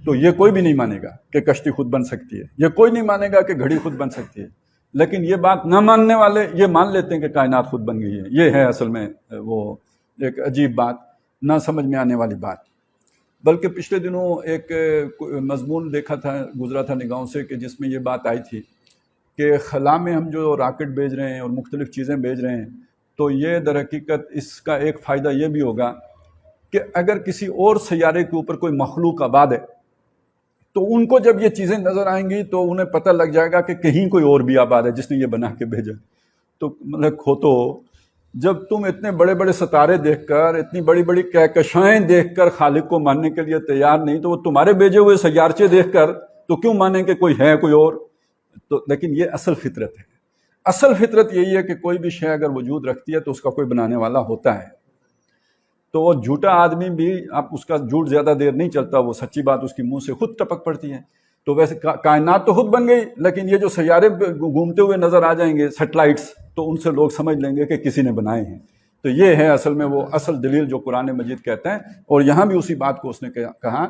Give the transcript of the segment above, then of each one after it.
تو یہ کوئی بھی نہیں مانے گا کہ کشتی خود بن سکتی ہے، یہ کوئی نہیں مانے گا کہ گھڑی خود بن سکتی ہے، لیکن یہ بات نہ ماننے والے یہ مان لیتے ہیں کہ کائنات خود بن گئی ہے۔ یہ ہے اصل میں وہ ایک عجیب بات، نہ سمجھ میں آنے والی بات۔ بلکہ پچھلے دنوں ایک مضمون دیکھا تھا، گزرا تھا نگاہوں سے، کہ جس میں یہ بات آئی تھی کہ خلا میں ہم جو راکٹ بھیج رہے ہیں اور مختلف چیزیں بھیج رہے ہیں، تو یہ در حقیقت اس کا ایک فائدہ یہ بھی ہوگا کہ اگر کسی اور سیارے کے اوپر کوئی مخلوق آباد ہے تو ان کو جب یہ چیزیں نظر آئیں گی تو انہیں پتہ لگ جائے گا کہ کہیں کوئی اور بھی آباد ہے جس نے یہ بنا کے بھیجا۔ تو مطلب کھوتو، جب تم اتنے بڑے بڑے ستارے دیکھ کر، اتنی بڑی بڑی کہکشائیں دیکھ کر خالق کو ماننے کے لیے تیار نہیں، تو وہ تمہارے بھیجے ہوئے سیارچے دیکھ کر تو کیوں مانیں کہ کوئی ہے کوئی اور؟ تو لیکن یہ اصل فطرت ہے۔ اصل فطرت یہی ہے کہ کوئی بھی شے اگر وجود رکھتی ہے تو اس کا کوئی بنانے والا ہوتا ہے۔ تو وہ جھوٹا آدمی بھی، اب اس کا جھوٹ زیادہ دیر نہیں چلتا، وہ سچی بات اس کی منہ سے خود ٹپک پڑتی ہے۔ تو ویسے کائنات تو خود بن گئی، لیکن یہ جو سیارے گھومتے ہوئے نظر آ جائیں گے، سیٹلائٹس، تو ان سے لوگ سمجھ لیں گے کہ کسی نے بنائے ہیں۔ تو یہ ہے اصل میں وہ اصل دلیل جو قرآن مجید کہتا ہے، اور یہاں بھی اسی بات کو اس نے کہا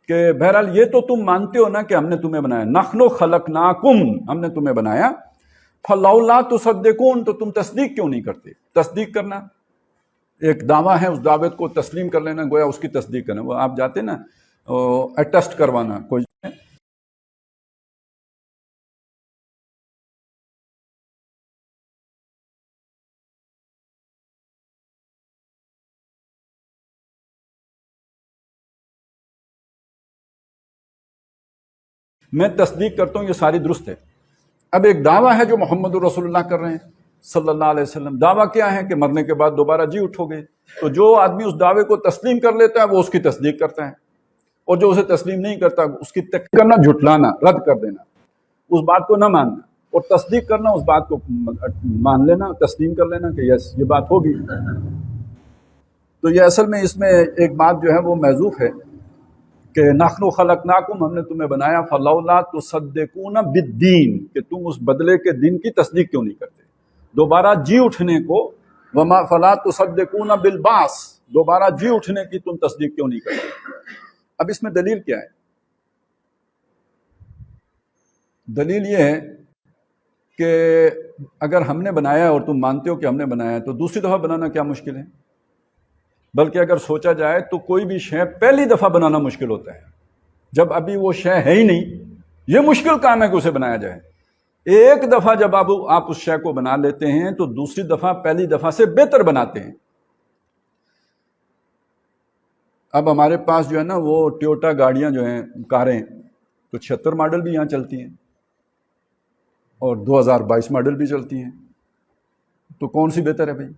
کہ بہرحال یہ تو تم مانتے ہو نا کہ ہم نے تمہیں بنایا، نحن خلقناکم، ہم نے تمہیں بنایا، فلولا تصدقون، تو تم تصدیق کیوں نہیں کرتے؟ تصدیق کرنا ایک دعویٰ ہے، اس دعوت کو تسلیم کر لینا گویا اس کی تصدیق کرنا۔ وہ آپ جاتے نا اٹیسٹ کروانا کوئی، میں تصدیق کرتا ہوں یہ ساری درست ہے۔ اب ایک دعویٰ ہے جو محمد رسول اللہ کر رہے ہیں صلی اللہ علیہ وسلم، دعویٰ کیا ہے کہ مرنے کے بعد دوبارہ جی اٹھو گے۔ تو جو آدمی اس دعوے کو تسلیم کر لیتا ہے وہ اس کی تصدیق کرتا ہے، اور جو اسے تسلیم نہیں کرتا اس کی تکذیب کرنا، جھٹلانا، رد کر دینا، اس بات کو نہ ماننا، اور تصدیق کرنا، اس بات کو مان لینا، تسلیم کر لینا کہ یس یہ بات ہوگی۔ تو یہ اصل میں اس میں ایک بات جو ہے وہ محذوف ہے کہ نحن خلقناکم، ہم نے تمہیں بنایا، فلولا تصدقون بالدین، کہ تم اس بدلے کے دن کی تصدیق کیوں نہیں کرتے، دوبارہ جی اٹھنے کو، وما فلا تصدقون بالبعث، دوبارہ جی اٹھنے کی تم تصدیق کیوں نہیں کرتے۔ اب اس میں دلیل کیا ہے؟ دلیل یہ ہے کہ اگر ہم نے بنایا اور تم مانتے ہو کہ ہم نے بنایا تو دوسری دفعہ بنانا کیا مشکل ہے؟ بلکہ اگر سوچا جائے تو کوئی بھی شے پہلی دفعہ بنانا مشکل ہوتا ہے، جب ابھی وہ شے ہے ہی نہیں، یہ مشکل کام ہے کہ اسے بنایا جائے۔ ایک دفعہ جب آپ اس شے کو بنا لیتے ہیں تو دوسری دفعہ پہلی دفعہ سے بہتر بناتے ہیں۔ اب ہمارے پاس جو ہے نا وہ ٹویوٹا گاڑیاں جو ہیں، کاریں، تو 76 ماڈل بھی یہاں چلتی ہیں اور 2022 ماڈل بھی چلتی ہیں، تو کون سی بہتر ہے بھائی؟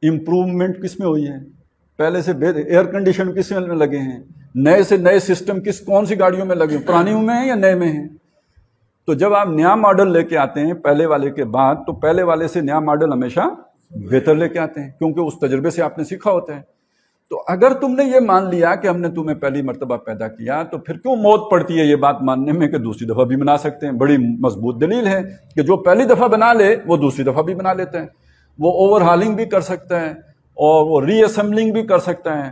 امپروومنٹ کس میں ہوئی ہے؟ پہلے سے بہتر ایئر کنڈیشن کس میں لگے ہیں، نئے سے نئے سسٹم کون سی گاڑیوں میں لگے ہیں، پرانیوں میں ہیں یا نئے میں ہیں؟ تو جب آپ نیا ماڈل لے کے آتے ہیں پہلے والے کے بعد، تو پہلے والے سے نیا ماڈل ہمیشہ بہتر لے کے آتے ہیں، کیونکہ اس تجربے سے آپ نے سیکھا ہوتا ہے۔ تو اگر تم نے یہ مان لیا کہ ہم نے تمہیں پہلی مرتبہ پیدا کیا، تو پھر کیوں موت پڑتی ہے یہ بات ماننے میں کہ دوسری دفعہ بھی بنا سکتے ہیں؟ بڑی مضبوط دلیل ہے کہ جو پہلی دفعہ بنا لے وہ دوسری دفعہ بھی بنا لیتا ہے، وہ اوور ہالنگ بھی کر سکتا ہے، اور وہ ری اسمبلنگ بھی کر سکتا ہے،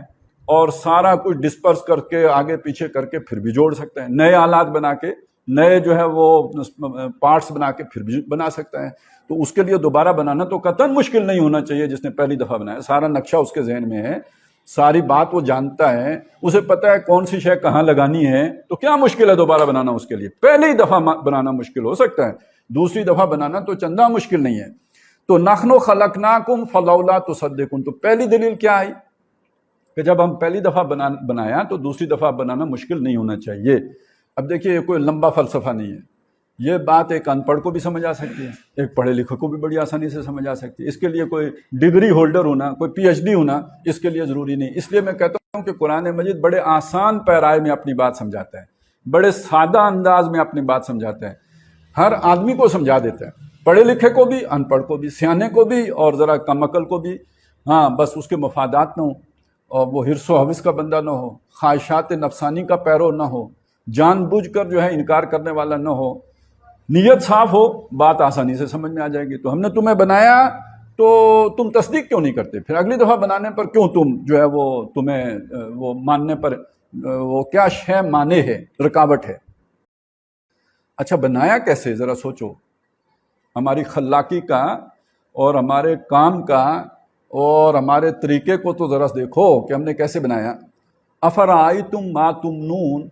اور سارا کچھ ڈسپرس کر کے آگے پیچھے کر کے پھر بھی جوڑ سکتا ہے، نئے آلات بنا کے، نئے جو ہے وہ پارٹس بنا کے پھر بھی بنا سکتا ہے۔ تو اس کے لیے دوبارہ بنانا تو قطعاً مشکل نہیں ہونا چاہیے جس نے پہلی دفعہ بنایا، سارا نقشہ اس کے ذہن میں ہے، ساری بات وہ جانتا ہے، اسے پتہ ہے کون سی شے کہاں لگانی ہے، تو کیا مشکل ہے دوبارہ بنانا اس کے لیے؟ پہلی دفعہ بنانا مشکل ہو سکتا ہے، دوسری دفعہ بنانا تو چندہ مشکل نہیں ہے۔ تو نحن خلقناکم فلولا تصدقون، تو پہلی دلیل کیا آئی کہ جب ہم پہلی دفعہ بنایا تو دوسری دفعہ بنانا مشکل نہیں ہونا چاہیے۔ اب دیکھیے یہ کوئی لمبا فلسفہ نہیں ہے، یہ بات ایک ان پڑھ کو بھی سمجھ آ سکتی ہے، ایک پڑھے لکھے کو بھی بڑی آسانی سے سمجھ آ سکتی ہے۔ اس کے لیے کوئی ڈگری ہولڈر ہونا، کوئی پی ایچ ڈی ہونا اس کے لیے ضروری نہیں۔ اس لیے میں کہتا ہوں کہ قرآن مجید بڑے آسان پیرائے میں اپنی بات سمجھاتا ہے، بڑے سادہ انداز میں اپنی بات سمجھاتا ہے، ہر آدمی کو سمجھا دیتا ہے، پڑھے لکھے کو بھی، ان پڑھ کو بھی، سیانے کو بھی، اور ذرا کم عقل کو بھی۔ ہاں بس اس کے مفادات نہ ہوں، اور وہ حرص و حوث کا بندہ نہ ہو، خواہشات نفسانی کا پیرو نہ ہو، جان بوجھ کر جو ہے انکار کرنے والا نہ ہو، نیت صاف ہو، بات آسانی سے سمجھ میں آ جائے گی۔ تو ہم نے تمہیں بنایا تو تم تصدیق کیوں نہیں کرتے؟ پھر اگلی دفعہ بنانے پر کیوں تم جو ہے وہ تمہیں وہ ماننے پر وہ کیا شے مانے ہے، رکاوٹ ہے؟ اچھا بنایا کیسے؟ ذرا سوچو، ہماری خلاقی کا اور ہمارے کام کا اور ہمارے طریقے کو تو ذرا دیکھو کہ ہم نے کیسے بنایا۔ افرأیتم ما تمنون،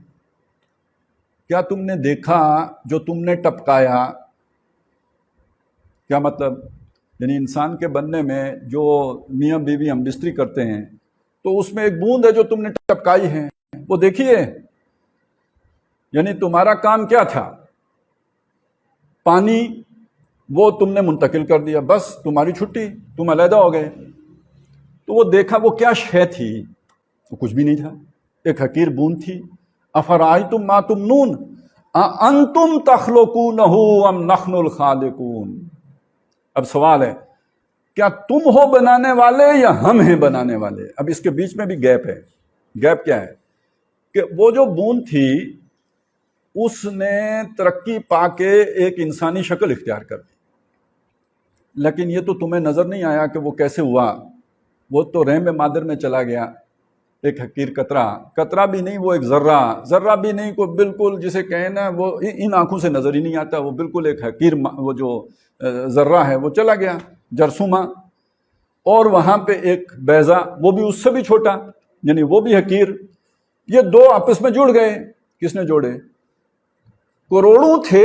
کیا تم نے دیکھا جو تم نے ٹپکایا؟ کیا مطلب؟ یعنی انسان کے بننے میں جو میاں بیوی ہم بستری کرتے ہیں تو اس میں ایک بوند ہے جو تم نے ٹپکائی ہے، وہ دیکھیے۔ یعنی تمہارا کام کیا تھا؟ پانی وہ تم نے منتقل کر دیا، بس تمہاری چھٹی، تم علیحدہ ہو گئے۔ تو وہ دیکھا وہ کیا شے تھی؟ وہ کچھ بھی نہیں تھا، ایک حقیر بوند تھی۔ افرأیتم ما تمنون اانتم تخلقونہ ام نحن الخالقون۔ اب سوال ہے کیا تم ہو بنانے والے یا ہم ہیں بنانے والے؟ اب اس کے بیچ میں بھی گیپ ہے۔ گیپ کیا ہے کہ وہ جو بوند تھی اس نے ترقی پا کے ایک انسانی شکل اختیار کر دی، لیکن یہ تو تمہیں نظر نہیں آیا کہ وہ کیسے ہوا۔ وہ تو رحم مادر میں چلا گیا، ایک حقیر قطرہ بھی نہیں، وہ ایک ذرہ بھی نہیں، کوئی بالکل جسے کہیں نا وہ ان آنکھوں سے نظر ہی نہیں آتا، وہ بالکل ایک حقیر وہ جو ذرہ ہے وہ چلا گیا، جرثومہ۔ اور وہاں پہ ایک بیضہ، وہ بھی اس سے بھی چھوٹا، یعنی وہ بھی حقیر۔ یہ دو آپس میں جڑ گئے۔ کس نے جوڑے؟ کروڑوں تھے،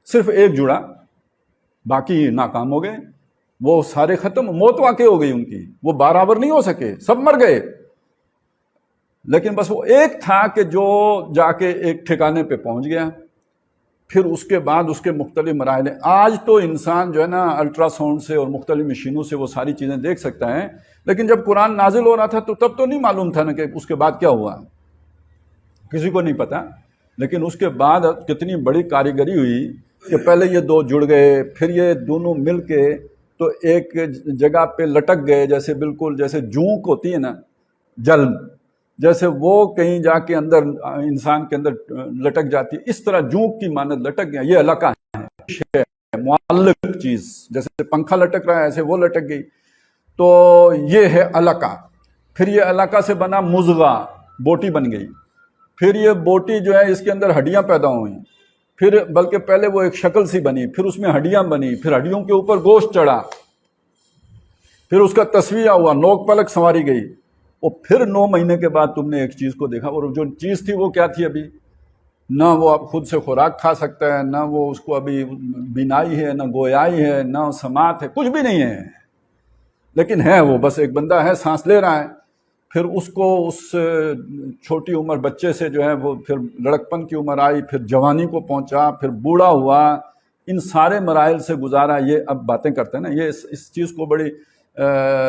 صرف ایک جڑا، باقی ناکام ہو گئے، وہ سارے ختم، موت واقع ہو گئی ان کی، وہ برابر نہیں ہو سکے، سب مر گئے۔ لیکن بس وہ ایک تھا کہ جو جا کے ایک ٹھکانے پہ پہنچ گیا۔ پھر اس کے بعد اس کے مختلف مراحل ہیں۔ آج تو انسان جو ہے نا الٹرا ساؤنڈ سے اور مختلف مشینوں سے وہ ساری چیزیں دیکھ سکتا ہے، لیکن جب قرآن نازل ہو رہا تھا تو تب تو نہیں معلوم تھا نا کہ اس کے بعد کیا ہوا، کسی کو نہیں پتا۔ لیکن اس کے بعد کتنی بڑی کاریگری ہوئی کہ پہلے یہ دو جڑ گئے، پھر یہ دونوں مل کے تو ایک جگہ پہ لٹک گئے، جیسے بالکل جیسے جونک ہوتی ہے نا، جل، جیسے وہ کہیں جا کے اندر انسان کے اندر لٹک جاتی ہے، اس طرح جونک کی مانند لٹک گیا۔ یہ علقہ ہے، معلق چیز، جیسے پنکھا لٹک رہا ہے ایسے وہ لٹک گئی، تو یہ ہے علقہ۔ پھر یہ علقہ سے بنا مضغہ، بوٹی بن گئی۔ پھر یہ بوٹی جو ہے اس کے اندر ہڈیاں پیدا ہوئیں، پھر بلکہ پہلے وہ ایک شکل سی بنی، پھر اس میں ہڈیاں بنی، پھر ہڈیوں کے اوپر گوشت چڑھا، پھر اس کا تسویہ ہوا، نوک پلک سنواری گئی، اور پھر 9 مہینے کے بعد تم نے ایک چیز کو دیکھا، اور جو چیز تھی وہ کیا تھی؟ ابھی نہ وہ اب خود سے خوراک کھا سکتا ہے، نہ وہ اس کو ابھی بینائی ہے، نہ گویائی ہے، نہ سماعت ہے، کچھ بھی نہیں ہے، لیکن ہے وہ بس ایک بندہ ہے، سانس لے رہا ہے۔ پھر اس کو اس چھوٹی عمر بچے سے جو ہے وہ پھر لڑکپن کی عمر آئی، پھر جوانی کو پہنچا، پھر بوڑھا ہوا، ان سارے مراحل سے گزارا۔ یہ اب باتیں کرتے ہیں نا، یہ اس چیز کو بڑی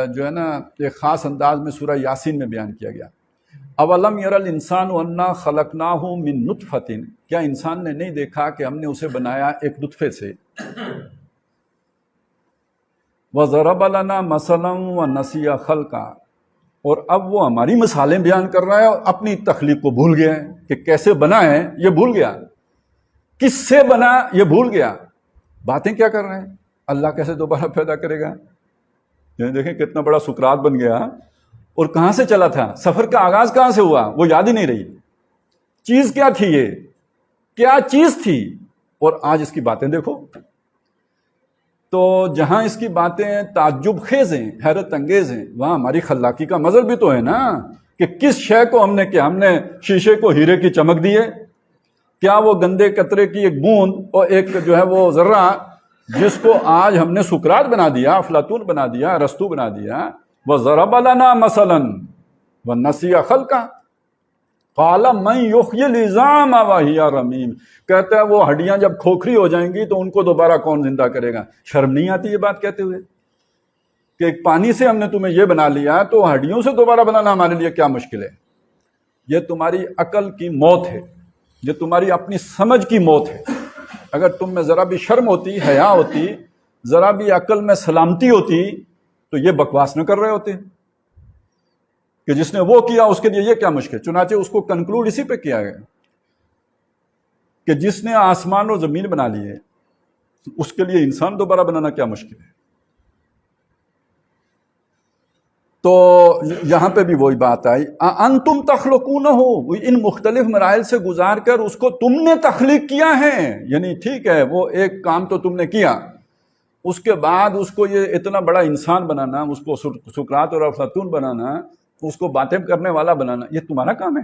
جو ہے نا ایک خاص انداز میں سورہ یاسین میں بیان کیا گیا۔ اولم یر الانسان انا خلقناہ من نطفۃ، کیا انسان نے نہیں دیکھا کہ ہم نے اسے بنایا ایک نطفے سے؟ وضرب لنا مثلا ونسی خلقا، اور اب وہ ہماری مثالیں بیان کر رہا ہے اور اپنی تخلیق کو بھول گیا ہے کہ کیسے بنا ہے، یہ بھول گیا، کس سے بنا یہ بھول گیا۔ باتیں کیا کر رہے ہیں؟ اللہ کیسے دوبارہ پیدا کرے گا؟ یعنی دیکھیں کتنا بڑا سکرات بن گیا، اور کہاں سے چلا تھا، سفر کا آغاز کہاں سے ہوا، وہ یاد ہی نہیں رہی، چیز کیا تھی، یہ کیا چیز تھی، اور آج اس کی باتیں دیکھو۔ تو جہاں اس کی باتیں تعجب خیز ہیں، حیرت انگیز ہیں، وہاں ہماری خلاقی کا مظہر بھی تو ہے نا، کہ کس شے کو ہم نے کیا، ہم نے شیشے کو ہیرے کی چمک دی ہے، کیا وہ گندے قطرے کی ایک بوند اور ایک جو ہے وہ ذرہ جس کو آج ہم نے سکرات بنا دیا، افلاطون بنا دیا، ارسطو بنا دیا۔ وَضَرَبَ لَنَا مَثَلًا وَنَسِيَ خَلْقًا قَالَ مَنْ يُحْيِي الْعِظَامَ وَهِيَ رَمِيمٌ، کہتا ہے وہ ہڈیاں جب کھوکھری ہو جائیں گی تو ان کو دوبارہ کون زندہ کرے گا؟ شرم نہیں آتی یہ بات کہتے ہوئے کہ ایک پانی سے ہم نے تمہیں یہ بنا لیا تو ہڈیوں سے دوبارہ بنانا ہمارے لیے کیا مشکل ہے؟ یہ تمہاری عقل کی موت ہے، یہ تمہاری اپنی سمجھ کی موت ہے۔ اگر تم میں ذرا بھی شرم ہوتی، حیا ہوتی، ذرا بھی عقل میں سلامتی ہوتی تو یہ بکواس نہ کر رہے ہوتے کہ جس نے وہ کیا اس کے لیے یہ کیا مشکل۔ چنانچہ اس کو کنکلوڈ اسی پہ کیا گیا کہ جس نے آسمان اور زمین بنا لیے اس کے لیے انسان دوبارہ بنانا کیا مشکل ہے۔ تو یہاں پہ بھی وہی بات آئی، انتم تخلقونہ ہو، ان مختلف مراحل سے گزار کر اس کو تم نے تخلیق کیا ہے. یعنی ٹھیک ہے وہ ایک کام تو تم نے کیا، اس کے بعد اس کو یہ اتنا بڑا انسان بنانا، اس کو سقراط اور افلاطون بنانا، اس کو باتیں کرنے والا بنانا، یہ تمہارا کام ہے.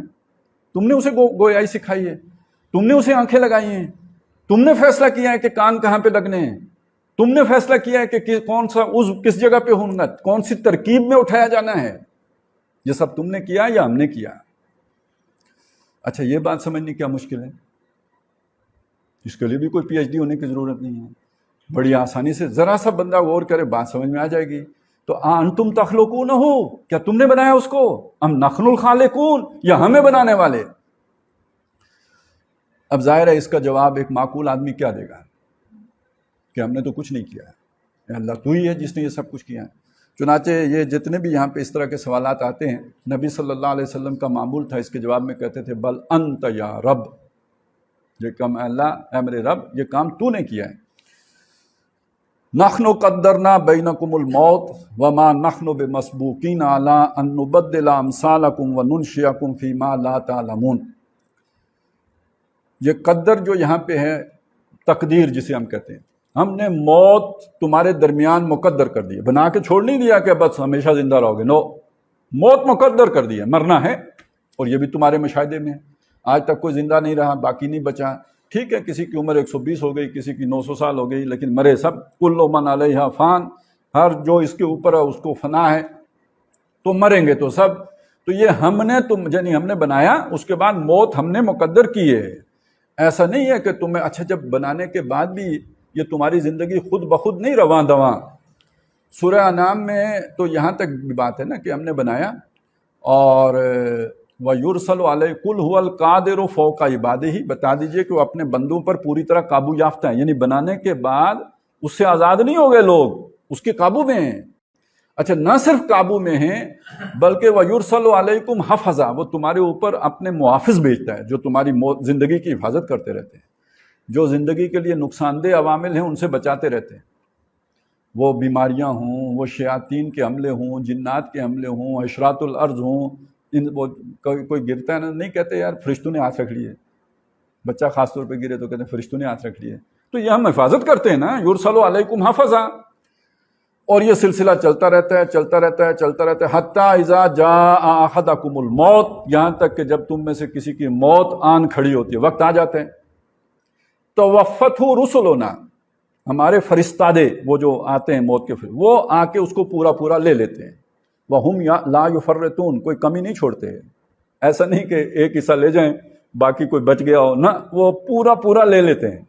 تم نے اسے گویائی سکھائی ہے، تم نے اسے آنکھیں لگائی ہیں، تم نے فیصلہ کیا ہے کہ کان کہاں پہ لگنے ہیں، تم نے فیصلہ کیا ہے کہ کون سا عضو کس جگہ پہ ہونا، کون سی ترکیب میں اٹھایا جانا ہے. یہ سب تم نے کیا یا ہم نے کیا؟ اچھا یہ بات سمجھنے کیا مشکل ہے؟ اس کے لیے بھی کوئی پی ایچ ڈی ہونے کی ضرورت نہیں ہے، بڑی آسانی سے ذرا سا بندہ غور کرے بات سمجھ میں آ جائے گی. تو انتم تخلقون ہو، کیا تم نے بنایا اس کو؟ ام نحن الخالقون، یا ہمیں بنانے والے؟ اب ظاہر ہے اس کا جواب ایک معقول آدمی کیا دے گا کہ ہم نے تو کچھ نہیں کیا ہے، اللہ تو ہی ہے جس نے یہ سب کچھ کیا ہے. چنانچہ یہ جتنے بھی یہاں پہ اس طرح کے سوالات آتے ہیں، نبی صلی اللہ علیہ وسلم کا معمول تھا اس کے جواب میں کہتے تھے بل انت یا رب، یہ کام اللہ اے میرے رب یہ کام تو نے کیا ہے. نحن قدرنا بینکم الموت وما نحن بمسبوقین علی ان نبدل امثالکم وننشئکم فیما لا تعلمون. یہ قدر جو یہاں پہ ہے، تقدیر جسے ہم کہتے ہیں، ہم نے موت تمہارے درمیان مقدر کر دی، بنا کے چھوڑ نہیں دیا کہ بس ہمیشہ زندہ رہو گے، نو، موت مقدر کر دی ہے، مرنا ہے. اور یہ بھی تمہارے مشاہدے میں ہے، آج تک کوئی زندہ نہیں رہا، باقی نہیں بچا. ٹھیک ہے کسی کی عمر 120 ہو گئی، کسی کی 900 سال ہو گئی، لیکن مرے سب. کل من علیہا فان، ہر جو اس کے اوپر ہے اس کو فنا ہے، تو مریں گے تو سب. تو یہ ہم نے یعنی ہم نے بنایا، اس کے بعد موت ہم نے مقدر کی ہے. ایسا نہیں ہے کہ تمہیں اچھا جب بنانے کے بعد بھی یہ تمہاری زندگی خود بخود نہیں رواں دواں. سورہ انعام میں تو یہاں تک بھی بات ہے نا کہ ہم نے بنایا، اور وَيُرْسَلُ عَلَيْهِ قُلْ هُوَ الْقَادِرُ فَوْقَ عِبَادِهِ، بتا دیجئے کہ وہ اپنے بندوں پر پوری طرح قابو یافتہ ہیں. یعنی بنانے کے بعد اس سے آزاد نہیں ہو گئے لوگ، اس کے قابو میں ہیں. اچھا نہ صرف قابو میں ہیں بلکہ وَيُرْسَلُ عَلَيْكُمْ حَفَظًا، وہ تمہارے اوپر اپنے محافظ بھیجتا ہے جو تمہاری زندگی کی حفاظت کرتے رہتے ہیں، جو زندگی کے لیے نقصان دہ عوامل ہیں ان سے بچاتے رہتے ہیں. وہ بیماریاں ہوں، وہ شیاطین کے حملے ہوں، جنات کے حملے ہوں، اشراط الارض ہوں. کوئی گرتا ہے نا، نہیں کہتے یار فرشتوں نے ہاتھ رکھ لیے، بچہ خاص طور پہ گرے تو کہتے ہیں فرشتوں نے ہاتھ رکھ لیے. تو یہ ہم حفاظت کرتے ہیں نا، یرسل علیکم حفظا. اور یہ سلسلہ چلتا رہتا ہے چلتا رہتا ہے چلتا رہتا ہے، حتی اذا جاء احدکم الموت، یہاں تک کہ جب تم میں سے کسی کی موت آن کھڑی ہوتی ہے، وقت آ جاتے ہیں. توفتہ رسلنا، ہمارے فرستادے وہ جو آتے ہیں موت کے وہ آ کے اس کو پورا پورا لے لیتے ہیں. وَهُمْ لَا يُفَرِّطُونَ، کوئی کمی نہیں چھوڑتے. ایسا نہیں کہ ایک حصہ لے جائیں باقی کوئی بچ گیا ہو، نہ، وہ پورا پورا لے لیتے ہیں.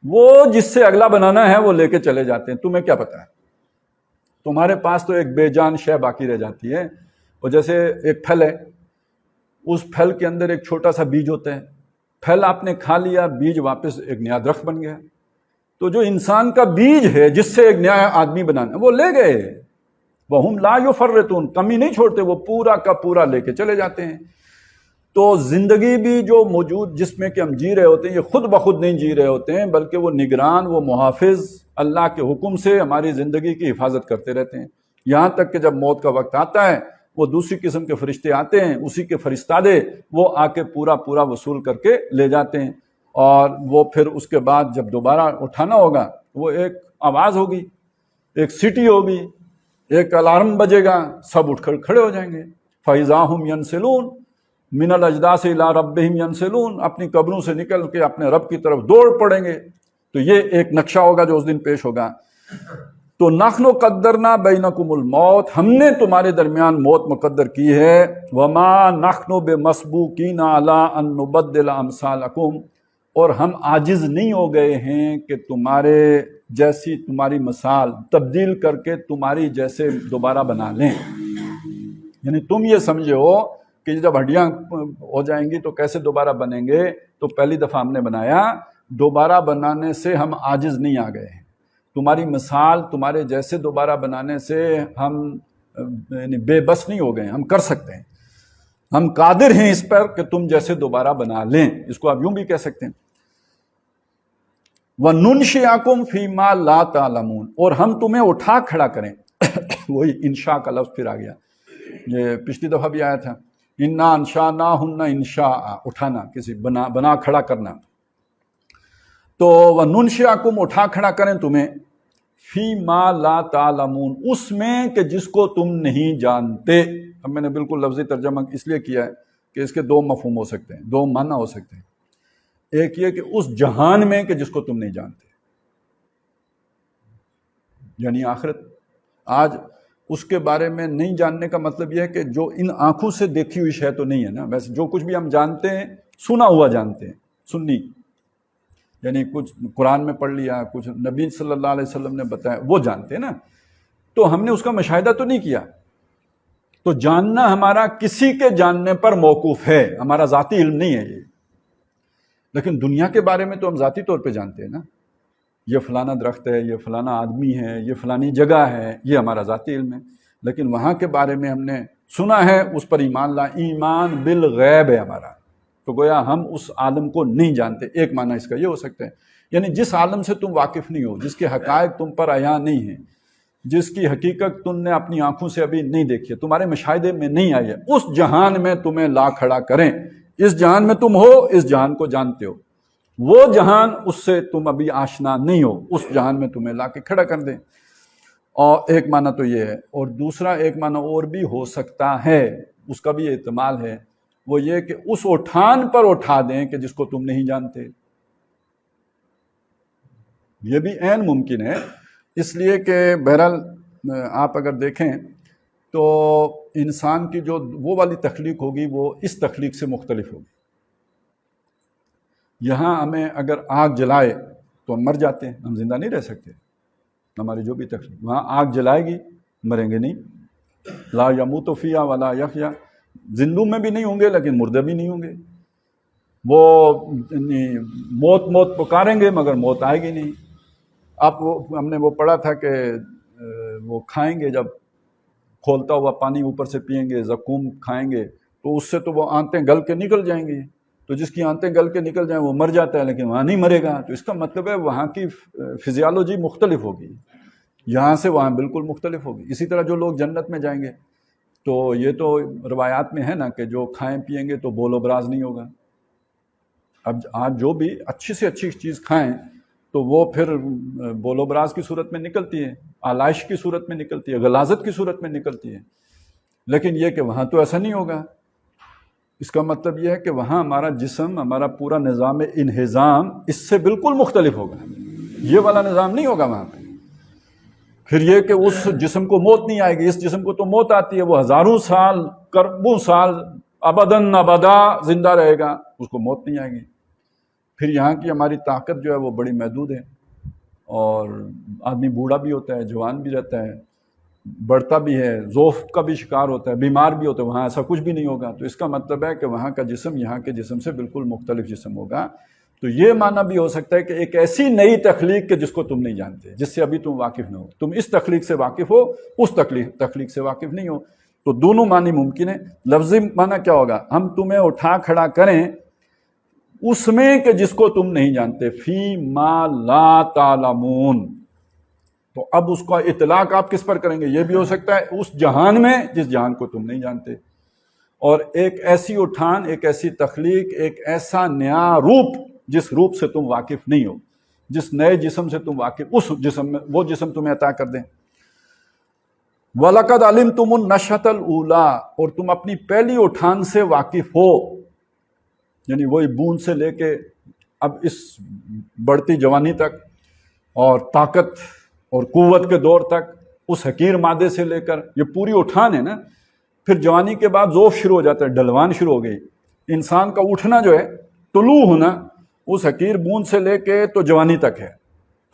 وہ جس سے اگلا بنانا ہے وہ لے کے چلے جاتے ہیں. تمہیں کیا پتا ہے، تمہارے پاس تو ایک بے جان شے باقی رہ جاتی ہے. اور جیسے ایک پھل ہے، اس پھل کے اندر ایک چھوٹا سا بیج ہوتا ہے، پھل آپ نے کھا لیا، بیج واپس ایک نیا درخت بن گیا. تو جو انسان کا بیج ہے جس سے ایک نیا آدمی بنانا، وہ لے گئے. وَهُمْ لَا يُفَرِّطُونَ، کمی نہیں چھوڑتے، وہ پورا کا پورا لے کے چلے جاتے ہیں. تو زندگی بھی جو موجود جس میں کہ ہم جی رہے ہوتے ہیں، یہ خود بخود نہیں جی رہے ہوتے ہیں، بلکہ وہ نگران، وہ محافظ اللہ کے حکم سے ہماری زندگی کی حفاظت کرتے رہتے ہیں. یہاں تک کہ جب موت کا وقت آتا ہے، وہ دوسری قسم کے فرشتے آتے ہیں، اسی کے فرستادے، وہ آ کے پورا پورا وصول کر کے لے جاتے ہیں. اور وہ پھر اس کے بعد جب دوبارہ اٹھانا ہوگا، وہ ایک آواز ہوگی، ایک سیٹی ہوگی، ایک الارم بجے گا، سب اٹھ کر کھڑے ہو جائیں گے. فَإِذَا هُمْ يَنْسِلُونَ مِنَ الْأَجْدَاثِ إِلَىٰ رَبِّهِمْ يَنْسِلُونَ، اپنی قبروں سے نکل کے اپنے رب کی طرف دوڑ پڑیں گے. تو یہ ایک نقشہ ہوگا جو اس دن پیش ہوگا. تو نحن قدرنا بینکم الموت، ہم نے تمہارے درمیان موت مقدر کی ہے. وما نحن بمسبوقین علی ان نبدل امثالکم، اور ہم عاجز نہیں ہو گئے ہیں کہ تمہارے جیسی تمہاری مثال تبدیل کر کے تمہاری جیسے دوبارہ بنا لیں. یعنی تم یہ سمجھو کہ جب ہڈیاں ہو جائیں گی تو کیسے دوبارہ بنیں گے، تو پہلی دفعہ ہم نے بنایا، دوبارہ بنانے سے ہم عاجز نہیں آ گئے ہیں. تمہاری مثال تمہارے جیسے دوبارہ بنانے سے ہم یعنی بے بس نہیں ہو گئے، ہم کر سکتے ہیں، ہم قادر ہیں اس پر کہ تم جیسے دوبارہ بنا لیں. اس کو آپ یوں بھی کہہ سکتے ہیں، وَنُنْشِئَكُمْ فِي مَا لَا تَعْلَمُونَ، اور ہم تمہیں اٹھا کھڑا کریں. وہی انشاء کا لفظ پھر آ گیا. یہ پچھلی دفعہ بھی آیا تھا، انا انشأناہن انشاء، اٹھانا، کسی بنا کھڑا کرنا. تو وَنُنشِئَکُم، اٹھا کھڑا کریں تمہیں، فی ما لا تعلمون، اس میں کہ جس کو تم نہیں جانتے. اب میں نے بالکل لفظی ترجمہ اس لیے کیا ہے کہ اس کے دو مفہوم ہو سکتے ہیں، دو معنی ہو سکتے ہیں. ایک یہ کہ اس جہان میں کہ جس کو تم نہیں جانتے، یعنی آخرت. آج اس کے بارے میں نہیں جاننے کا مطلب یہ ہے کہ جو ان آنکھوں سے دیکھی ہوئی شے تو نہیں ہے نا. ویسے جو کچھ بھی ہم جانتے ہیں سنا ہوا جانتے ہیں، سنی، یعنی کچھ قرآن میں پڑھ لیا، کچھ نبی صلی اللہ علیہ وسلم نے بتایا، وہ جانتے ہیں نا. تو ہم نے اس کا مشاہدہ تو نہیں کیا. تو جاننا ہمارا کسی کے جاننے پر موقوف ہے، ہمارا ذاتی علم نہیں ہے یہ. لیکن دنیا کے بارے میں تو ہم ذاتی طور پہ جانتے ہیں نا، یہ فلانا درخت ہے، یہ فلانا آدمی ہے، یہ فلانی جگہ ہے، یہ ہمارا ذاتی علم ہے. لیکن وہاں کے بارے میں ہم نے سنا ہے، اس پر ایمان لا، ایمان بالغیب ہے ہمارا. تو گویا ہم اس عالم کو نہیں جانتے. ایک معنی اس کا یہ ہو سکتا ہے، یعنی جس عالم سے تم واقف نہیں ہو، جس کے حقائق تم پر عیاں نہیں ہیں، جس کی حقیقت تم نے اپنی آنکھوں سے ابھی نہیں دیکھی ہے، تمہارے مشاہدے میں نہیں آئی ہے، اس جہان میں تمہیں لا کھڑا کریں. اس جہان میں تم ہو، اس جہان کو جانتے ہو. وہ جہان اس سے تم ابھی آشنا نہیں ہو، اس جہان میں تمہیں لا کے کھڑا کر دیں. اور ایک معنی تو یہ ہے. اور دوسرا ایک معنی اور بھی ہو سکتا ہے، اس کا بھی احتمال ہے، وہ یہ کہ اس اٹھان پر اٹھا دیں کہ جس کو تم نہیں جانتے. یہ بھی عین ممکن ہے، اس لیے کہ بہرحال آپ اگر دیکھیں تو انسان کی جو وہ والی تخلیق ہوگی وہ اس تخلیق سے مختلف ہوگی. یہاں ہمیں اگر آگ جلائے تو ہم مر جاتے ہیں، ہم زندہ نہیں رہ سکتے. ہماری جو بھی تخلیق، وہاں آگ جلائے گی مریں گے نہیں. لا یموت فیہا ولا یحیا، زندوں میں بھی نہیں ہوں گے لیکن مردے بھی نہیں ہوں گے. وہ موت پکاریں گے مگر موت آئے گی نہیں. ہم نے وہ پڑھا تھا کہ وہ کھائیں گے، جب کھولتا ہوا پانی اوپر سے پئیں گے، زقوم کھائیں گے تو اس سے تو وہ آنتیں گل کے نکل جائیں گی. تو جس کی آنتیں گل کے نکل جائیں وہ مر جاتا ہے، لیکن وہاں نہیں مرے گا. تو اس کا مطلب ہے وہاں کی فزیالوجی مختلف ہوگی، یہاں سے وہاں بالکل مختلف ہوگی. اسی طرح جو لوگ جنت میں جائیں گے تو یہ تو روایات میں ہے نا کہ جو کھائیں پیئیں گے تو بول و براز نہیں ہوگا. اب آج جو بھی اچھی سے اچھی چیز کھائیں تو وہ پھر بول و براز کی صورت میں نکلتی ہے، آلائش کی صورت میں نکلتی ہے، غلاظت کی صورت میں نکلتی ہے. لیکن یہ کہ وہاں تو ایسا نہیں ہوگا. اس کا مطلب یہ ہے کہ وہاں ہمارا جسم، ہمارا پورا نظام انہضام اس سے بالکل مختلف ہوگا. یہ والا نظام نہیں ہوگا وہاں پہ. پھر یہ کہ اس جسم کو موت نہیں آئے گی. اس جسم کو تو موت آتی ہے، وہ ہزاروں سال، کربوں سال، ابداً ابدا زندہ رہے گا، اس کو موت نہیں آئے گی. پھر یہاں کی ہماری طاقت جو ہے وہ بڑی محدود ہے، اور آدمی بوڑھا بھی ہوتا ہے، جوان بھی رہتا ہے، بڑھتا بھی ہے، ضعف کا بھی شکار ہوتا ہے، بیمار بھی ہوتا ہے. وہاں ایسا کچھ بھی نہیں ہوگا. تو اس کا مطلب ہے کہ وہاں کا جسم یہاں کے جسم سے بالکل مختلف جسم ہوگا. تو یہ معنی بھی ہو سکتا ہے کہ ایک ایسی نئی تخلیق کہ جس کو تم نہیں جانتے، جس سے ابھی تم واقف نہ ہو. تم اس تخلیق سے واقف ہو، اس تخلیق سے واقف نہیں ہو. تو دونوں معنی ممکن ہے. لفظی معنی کیا ہوگا؟ ہم تمہیں اٹھا کھڑا کریں اس میں کہ جس کو تم نہیں جانتے، فی ما لا تعلمون. تو اب اس کا اطلاق آپ کس پر کریں گے؟ یہ بھی ہو سکتا ہے اس جہان میں جس جہان کو تم نہیں جانتے. اور ایک ایسی اٹھان، ایک ایسی تخلیق، ایک ایسا نیا روپ جس روپ سے تم واقف نہیں ہو، جس نئے جسم سے تم واقف، اس جسم میں وہ جسم تمہیں عطا کر دیں. وَلَقَدْ عَلِمْتُمُ النَّشْأَةَ الْأُولَىٰ، اور تم اپنی پہلی اٹھان سے واقف ہو، یعنی وہی بوند سے لے کے اب اس بڑھتی جوانی تک اور طاقت اور قوت کے دور تک، اس حقیر مادے سے لے کر یہ پوری اٹھان ہے نا. پھر جوانی کے بعد ذوف شروع ہو جاتا ہے، ڈھلوان شروع ہو گئی. انسان کا اٹھنا جو ہے، طلوع ہونا، اس حقیر بوند سے لے کے تو جوانی تک ہے.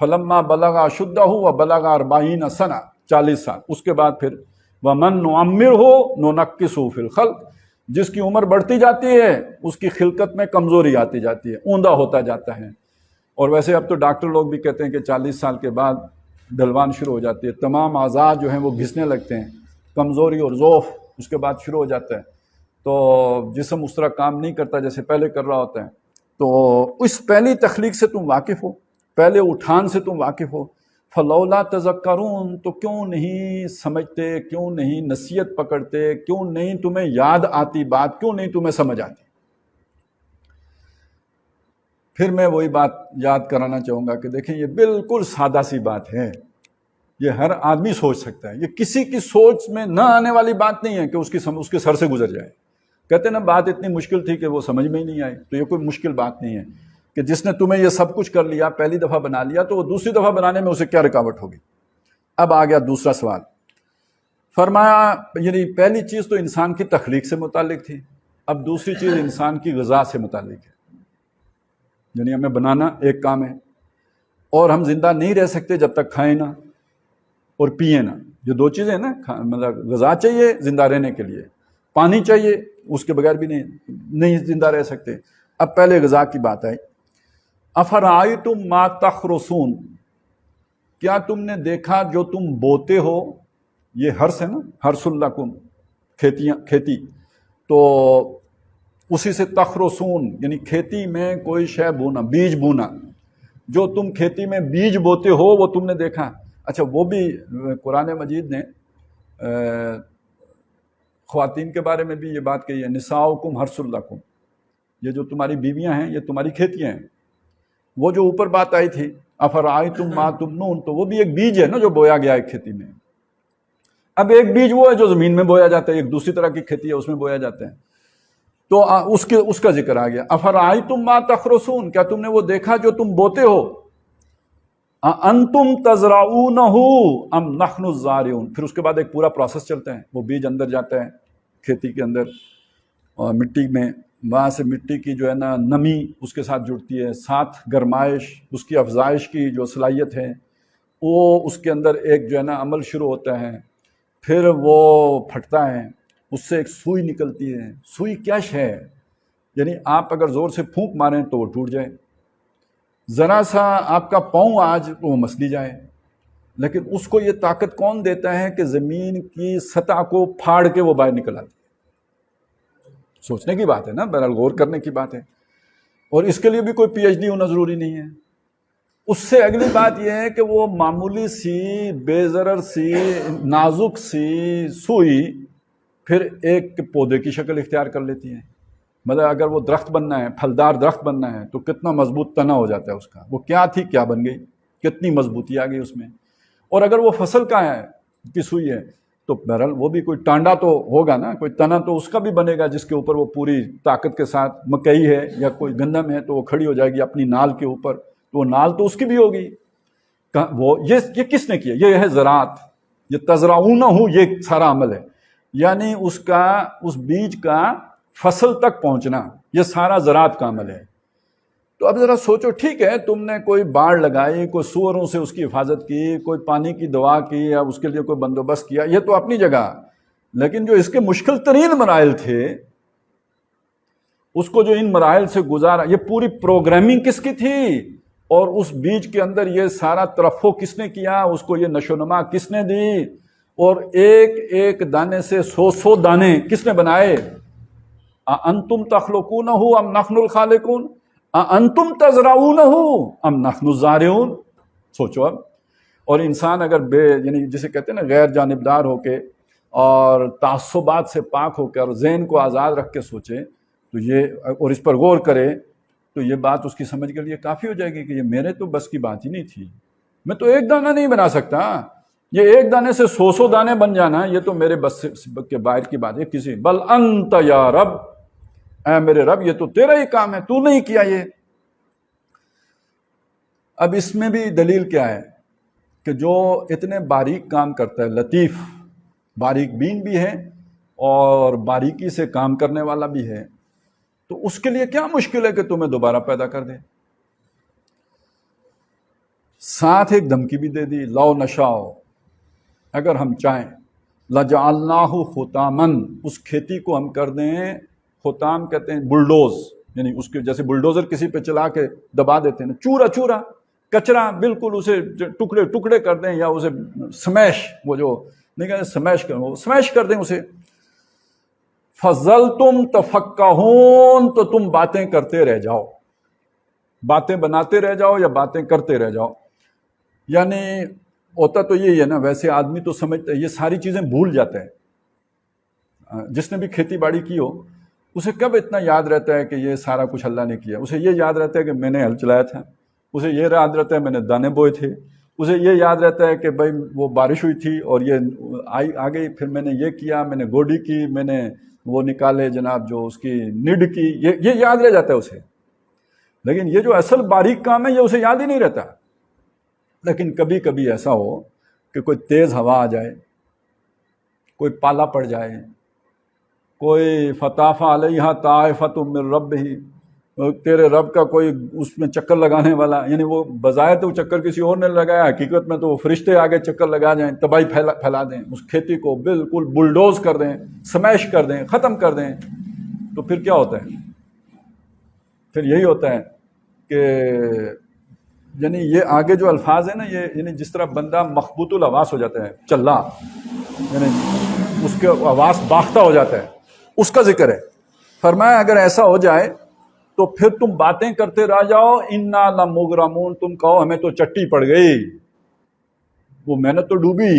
فَلَمَّا بَلَغَ أَشُدَّهُ وَبَلَغَ 40 سَنَةً، 40 سال. اس کے بعد پھر وَمَن نُعَمِّرْهُ نُنَقِّصُهُ فِي الْخَلْقِ، جس کی عمر بڑھتی جاتی ہے اس کی خلقت میں کمزوری آتی جاتی ہے، اوندا ہوتا جاتا ہے. اور ویسے اب تو ڈاکٹر لوگ بھی کہتے ہیں کہ 40 سال کے بعد ڈھلوان شروع ہو جاتی ہے، تمام اعضاء جو ہیں وہ گھسنے لگتے ہیں، کمزوری اور ضعف اس کے بعد شروع ہو جاتا ہے. تو جسم اس طرح کام نہیں کرتا جیسے پہلے کر رہا ہوتا ہے. تو اس پہلی تخلیق سے تم واقف ہو، پہلے اٹھان سے تم واقف ہو. فلولا تذکرون، تو کیوں نہیں سمجھتے، کیوں نہیں نصیحت پکڑتے، کیوں نہیں تمہیں یاد آتی بات، کیوں نہیں تمہیں سمجھ آتی؟ پھر میں وہی بات یاد کرانا چاہوں گا کہ دیکھیں یہ بالکل سادہ سی بات ہے، یہ ہر آدمی سوچ سکتا ہے، یہ کسی کی سوچ میں نہ آنے والی بات نہیں ہے کہ اس کے سر سے گزر جائے۔ کہتے ہیں نا بات اتنی مشکل تھی کہ وہ سمجھ میں ہی نہیں آئی، تو یہ کوئی مشکل بات نہیں ہے کہ جس نے تمہیں یہ سب کچھ کر لیا، پہلی دفعہ بنا لیا، تو وہ دوسری دفعہ بنانے میں اسے کیا رکاوٹ ہوگی؟ اب آ گیا دوسرا سوال، فرمایا یعنی پہلی چیز تو انسان کی تخلیق سے متعلق تھی، اب دوسری چیز انسان کی غذا سے متعلق ہے، یعنی ہمیں بنانا ایک کام ہے، اور ہم زندہ نہیں رہ سکتے جب تک کھائیں نہ اور پیئیں نہ، یہ دو چیزیں نا، مطلب غذا چاہیے زندہ رہنے کے لیے، پانی چاہیے، اس کے بغیر بھی نہیں زندہ رہ سکتے۔ اب پہلے غذا کی بات آئی، افرأیتم ما تخرسون، کیا تم نے دیکھا جو تم بوتے ہو، یہ ہرس ہے نا، ہرس لکم، کھیتی، تو اسی سے تخرسون یعنی کھیتی میں کوئی شے بونا، بیج بونا، جو تم کھیتی میں بیج بوتے ہو وہ تم نے دیکھا۔ اچھا وہ بھی قرآن مجید نے خواتین کے بارے میں بھی یہ بات کہی ہے، نساؤکم حرث لکم، یہ جو تمہاری بیویاں ہیں یہ تمہاری کھیتیاں ہیں۔ وہ جو اوپر بات آئی تھی افرأیتم ما تمنون، تو وہ بھی ایک بیج ہے نا جو بویا گیا ہے کھیتی میں۔ اب ایک بیج وہ ہے جو زمین میں بویا جاتا ہے، ایک دوسری طرح کی کھیتی ہے اس میں بویا جاتا ہے، تو اس کا ذکر آ گیا، افرأیتم ما تخرسون، کیا تم نے وہ دیکھا جو تم بوتے ہو، انتم تزرعونہ ام نحن الزارعون، پھر اس کے بعد ایک پورا پروسیس چلتا ہے، وہ بیج اندر جاتا ہے کھیتی کے اندر اور مٹی میں، وہاں سے مٹی کی جو ہے نا نمی اس کے ساتھ جڑتی ہے، ساتھ گرمائش، اس کی افزائش کی جو صلاحیت ہے وہ اس کے اندر ایک جو ہے نا عمل شروع ہوتا ہے، پھر وہ پھٹتا ہے، اس سے ایک سوئی نکلتی ہے۔ سوئی کیا شے ہے؟ یعنی آپ اگر زور سے پھونک ماریں تو وہ ٹوٹ جائے، ذرا سا آپ کا پاؤں آج تو وہ مسلی جائے، لیکن اس کو یہ طاقت کون دیتا ہے کہ زمین کی سطح کو پھاڑ کے وہ باہر نکل آتی ہے؟ سوچنے کی بات ہے نا، بہرحال غور کرنے کی بات ہے، اور اس کے لیے بھی کوئی پی ایچ ڈی ہونا ضروری نہیں ہے۔ اس سے اگلی بات یہ ہے کہ وہ معمولی سی بے ضرر سی نازک سی سوئی پھر ایک پودے کی شکل اختیار کر لیتی ہے۔ مطلب اگر وہ درخت بننا ہے، پھلدار درخت بننا ہے، تو کتنا مضبوط تنا ہو جاتا ہے اس کا، وہ کیا تھی کیا بن گئی، کتنی مضبوطی آ گئی اس میں۔ اور اگر وہ فصل کا ہے کی سوئی ہے تو بہرحال وہ بھی کوئی ٹانڈا تو ہوگا نا، کوئی تنا تو اس کا بھی بنے گا جس کے اوپر وہ پوری طاقت کے ساتھ، مکئی ہے یا کوئی گندم ہے تو وہ کھڑی ہو جائے گی اپنی نال کے اوپر، تو وہ نال تو اس کی بھی ہوگی۔ وہ یہ کس نے کیا؟ یہ ہے زراعت، یہ تزرعونہ یہ سارا عمل ہے، یعنی اس بیج کا فصل تک پہنچنا، یہ سارا زراعت کا عمل ہے۔ تو اب ذرا سوچو، ٹھیک ہے تم نے کوئی باڑ لگائی، کوئی سوروں سے اس کی حفاظت کی، کوئی پانی کی دعا کی یا اس کے لیے کوئی بندوبست کیا، یہ تو اپنی جگہ، لیکن جو اس کے مشکل ترین مراحل تھے اس کو جو ان مراحل سے گزارا، یہ پوری پروگرامنگ کس کی تھی، اور اس بیج کے اندر یہ سارا ترفع کس نے کیا، اس کو یہ نشو و نما کس نے دی، اور ایک ایک دانے سے 100 دانے کس نے بنائے؟ انتم تخلقونہ ام نحن الخالقون، انتم تزرعونہ ام نحن الزارعون۔ سوچو اب، اور انسان اگر یعنی جسے کہتے ہیں نا غیر جانبدار ہو کے اور تعصبات سے پاک ہو کے اور ذہن کو آزاد رکھ کے سوچے تو یہ، اور اس پر غور کرے تو یہ بات اس کی سمجھ کے لیے کافی ہو جائے گی کہ یہ میرے تو بس کی بات ہی نہیں تھی، میں تو ایک دانہ نہیں بنا سکتا، یہ ایک دانے سے 100 دانے بن جانا یہ تو میرے بس کے باہر کی بات ہے کسی، بل انت یا رب، اے میرے رب یہ تو تیرا ہی کام ہے، تو نہیں کیا یہ۔ اب اس میں بھی دلیل کیا ہے کہ جو اتنے باریک کام کرتا ہے، لطیف باریک بین بھی ہے اور باریکی سے کام کرنے والا بھی ہے، تو اس کے لیے کیا مشکل ہے کہ تمہیں دوبارہ پیدا کر دے؟ ساتھ ایک دھمکی بھی دے دی، لو نشاء، اگر ہم چاہیں، لجعلناہ خطامن، اس کھیتی کو ہم کر دیں، خطام کہتے ہیں بلڈوز، یعنی اس کے جیسے بلڈوزر کسی پہ چلا کے دبا دیتے ہیں، چورا چورا کچرا، بالکل اسے ٹکڑے ٹکڑے کر دیں، یا اسے سمیش، وہ جو نہیں کہتے سمیش کریں، وہ سمیش کر دیں اسے۔ فَظَلْتُمْ تَفَكَّهُونَ، تو تم باتیں کرتے رہ جاؤ، باتیں بناتے رہ جاؤ یا باتیں کرتے رہ جاؤ۔ یعنی ہوتا تو یہی ہے نا، ویسے آدمی تو سمجھتا ہے، یہ ساری چیزیں بھول جاتا ہے۔ جس نے بھی کھیتی باڑی کی ہو اسے کب اتنا یاد رہتا ہے کہ یہ سارا کچھ اللہ نے کیا؟ اسے یہ یاد رہتا ہے کہ میں نے ہل چلایا تھا، اسے یہ یاد رہتا ہے میں نے دانے بوئے تھے، اسے یہ یاد رہتا ہے کہ بھائی وہ بارش ہوئی تھی اور یہ آ گئی، پھر میں نے یہ کیا، میں نے گوڈی کی، میں نے وہ نکالے جناب جو اس کی نڈ کی، یہ یاد رہ جاتا ہے اسے۔ لیکن یہ جو اصل باریک کام ہے یہ اسے یاد ہی نہیں رہتا۔ لیکن کبھی کبھی ایسا ہو کہ کوئی تیز ہوا آ جائے، کوئی پالا پڑ جائے، کوئی فطاف علیہا طائفۃ من ربہ، تیرے رب کا کوئی اس میں چکر لگانے والا، یعنی وہ بظاہر تو چکر کسی اور نے لگایا، حقیقت میں تو وہ فرشتے آگے چکر لگا جائیں، تباہی پھیلا دیں، اس کھیتی کو بالکل بلڈوز کر دیں، سمیش کر دیں، ختم کر دیں، تو پھر کیا ہوتا ہے؟ پھر یہی ہوتا ہے کہ یعنی یہ آگے جو الفاظ ہیں نا، یہ یعنی جس طرح بندہ مخبوط الحواس ہو جاتا ہے، چلا، یعنی اس کے حواس باختہ ہو جاتا ہے، اس کا ذکر ہے۔ فرمایا اگر ایسا ہو جائے تو پھر تم باتیں کرتے رہ جاؤ، انا لمغرمون، تم کہو ہمیں تو چٹی پڑ گئی، وہ محنت تو ڈوبی،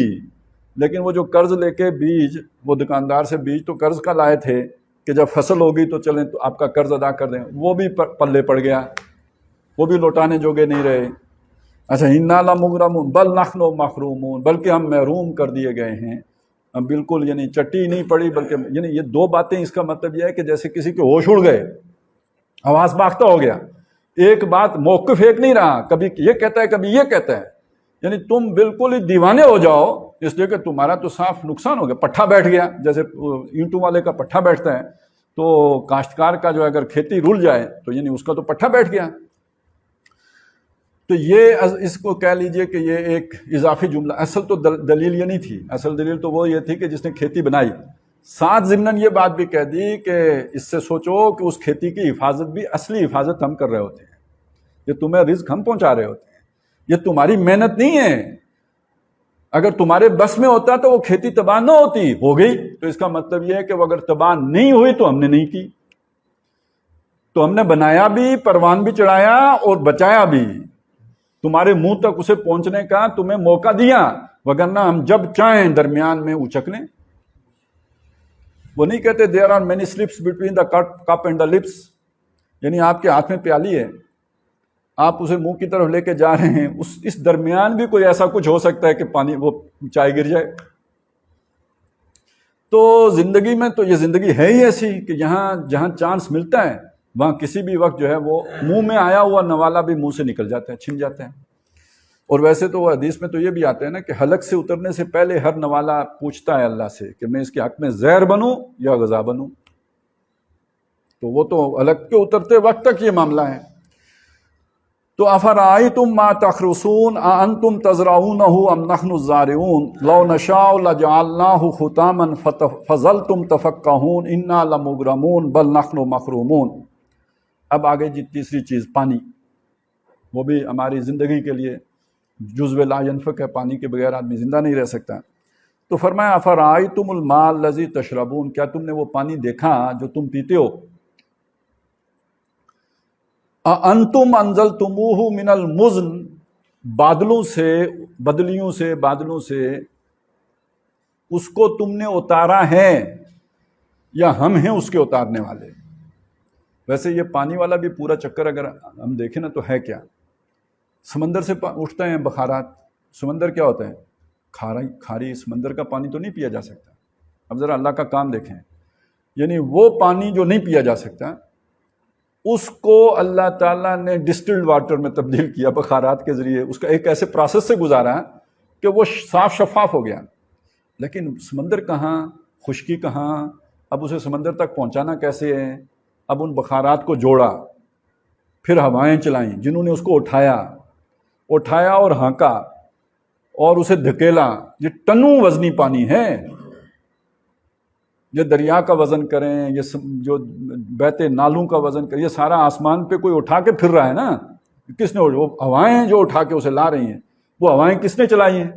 لیکن وہ جو قرض لے کے بیج، وہ دکاندار سے بیج تو قرض کا لائے تھے کہ جب فصل ہوگی تو چلیں تو آپ کا قرض ادا کر دیں، وہ بھی پلے پڑ گیا، وہ بھی لوٹانے جوگے نہیں رہے۔ اچھا، انا لمغرمون بل نحن محرومون، بلکہ ہم محروم کر دیے گئے ہیں، ہم بالکل یعنی چٹی نہیں پڑی، بلکہ یعنی یہ دو باتیں، اس کا مطلب یہ ہے کہ جیسے کسی کے ہوش اڑ گئے، حواس باختہ ہو گیا، ایک بات موقف ایک نہیں رہا، کبھی یہ کہتا ہے کبھی یہ کہتا ہے، یعنی تم بالکل ہی دیوانے ہو جاؤ، اس لیے کہ تمہارا تو صاف نقصان ہو گیا، پٹھا بیٹھ گیا، جیسے اینٹوں والے کا پٹھا بیٹھتا ہے، تو کاشتکار کا جو اگر کھیتی رول جائے تو یعنی اس کا تو پٹھا بیٹھ گیا۔ تو یہ اس کو کہہ لیجئے کہ یہ ایک اضافی جملہ، اصل تو دلیل یہ نہیں تھی، اصل دلیل تو وہ یہ تھی کہ جس نے کھیتی بنائی، ساتھ ضمناً یہ بات بھی کہہ دی کہ اس سے سوچو کہ اس کھیتی کی حفاظت بھی اصلی حفاظت ہم کر رہے ہوتے ہیں، یہ تمہیں رزق ہم پہنچا رہے ہوتے ہیں، یہ تمہاری محنت نہیں ہے، اگر تمہارے بس میں ہوتا تو وہ کھیتی تباہ نہ ہوتی، ہو گئی، تو اس کا مطلب یہ ہے کہ وہ اگر تباہ نہیں ہوئی تو ہم نے نہیں کی، تو ہم نے بنایا بھی، پروان بھی چڑھایا اور بچایا بھی، تمہارے منہ تک اسے پہنچنے کا تمہیں موقع دیا، وگرنہ ہم جب چاہیں درمیان میں اچک لیں۔ وہ نہیں کہتے there are many slips between the cup and the lips، یعنی آپ کے ہاتھ میں پیالی ہے، آپ اسے منہ کی طرف لے کے جا رہے ہیں، اس درمیان بھی کوئی ایسا کچھ ہو سکتا ہے کہ پانی وہ چائے گر جائے۔ تو زندگی میں تو یہ زندگی ہے ہی ایسی کہ جہاں چانس ملتا ہے وہاں کسی بھی وقت جو ہے وہ منہ میں آیا ہوا نوالا بھی منہ سے نکل جاتا ہے، چھن جاتا ہے۔ اور ویسے تو وہ حدیث میں تو یہ بھی آتا ہے نا کہ حلق سے اترنے سے پہلے ہر نوالا پوچھتا ہے اللہ سے کہ میں اس کے حق میں زہر بنوں یا غذا بنوں، تو وہ تو حلق کے اترتے وقت تک یہ معاملہ ہے۔ تو افرأیتم ما تحرثون اانتم تزرعونہ ام نحن الزارعون لو نشاء لجعلناہ حطاما فظلتم تفکہون انا لمغرمون بل نحن محرومون۔ اب آگے جی تیسری چیز، پانی، وہ بھی ہماری زندگی کے لیے جزو لا ینفک ہے، پانی کے بغیر آدمی زندہ نہیں رہ سکتا۔ تو فرمایا افرأیتم الماء الذی تشربون، کیا تم نے وہ پانی دیکھا جو تم پیتے ہو؟ انتم انزلتموہ من المزن، بادلوں سے اس کو تم نے اتارا ہے یا ہم ہیں اس کے اتارنے والے؟ ویسے یہ پانی والا بھی پورا چکر اگر ہم دیکھیں نا تو ہے کیا، سمندر سے اٹھتے ہیں بخارات، سمندر کیا ہوتا ہے؟ کھاری سمندر کا پانی تو نہیں پیا جا سکتا۔ اب ذرا اللہ کا کام دیکھیں، یعنی وہ پانی جو نہیں پیا جا سکتا اس کو اللہ تعالیٰ نے ڈسٹلڈ واٹر میں تبدیل کیا، بخارات کے ذریعے اس کا ایک ایسے پروسیس سے گزارا کہ وہ صاف شفاف ہو گیا۔ لیکن سمندر کہاں، خشکی کہاں، اب اسے سمندر تک پہنچانا کیسے ہے؟ اب ان بخارات کو جوڑا، پھر ہوائیں چلائیں جنہوں نے اس کو اٹھایا اور ہانکا اور اسے دھکیلا۔ یہ ٹنوں وزنی پانی ہے، یہ دریا کا وزن کریں، یہ جو بہتے نالوں کا وزن کریں، یہ سارا آسمان پہ کوئی اٹھا کے پھر رہا ہے نا، کس نے؟ وہ ہوائیں جو اٹھا کے اسے لا رہی ہیں، وہ ہوائیں کس نے چلائی ہیں؟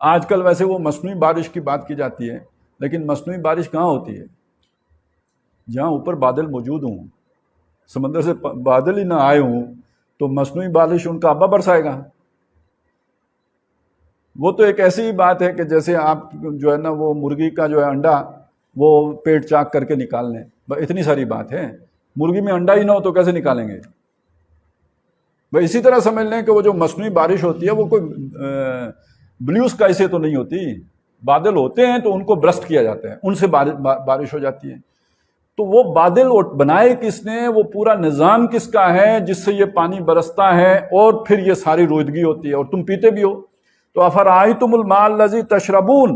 آج کل ویسے وہ مصنوعی بارش کی بات کی جاتی ہے، لیکن مصنوعی بارش کہاں ہوتی ہے؟ جہاں اوپر بادل موجود ہوں، سمندر سے بادل ہی نہ آئے ہوں تو مصنوعی بارش ان کا ابا برسائے گا؟ وہ تو ایک ایسی بات ہے کہ جیسے آپ جو ہے نا وہ مرغی کا جو ہے انڈا وہ پیٹ چاک کر کے نکال لیں، اتنی ساری بات ہے۔ مرغی میں انڈا ہی نہ ہو تو کیسے نکالیں گے؟ بھائی اسی طرح سمجھ لیں کہ وہ جو مصنوعی بارش ہوتی ہے وہ کوئی بلیو اسکائی سے تو نہیں ہوتی، بادل ہوتے ہیں تو ان کو برسٹ کیا جاتا ہے، ان سے بارش ہو جاتی ہے۔ تو وہ بادل بنائے کس نے، وہ پورا نظام کس کا ہے جس سے یہ پانی برستا ہے اور پھر یہ ساری رویدگی ہوتی ہے اور تم پیتے بھی ہو۔ تو افرأیتم الماء الذی تشربون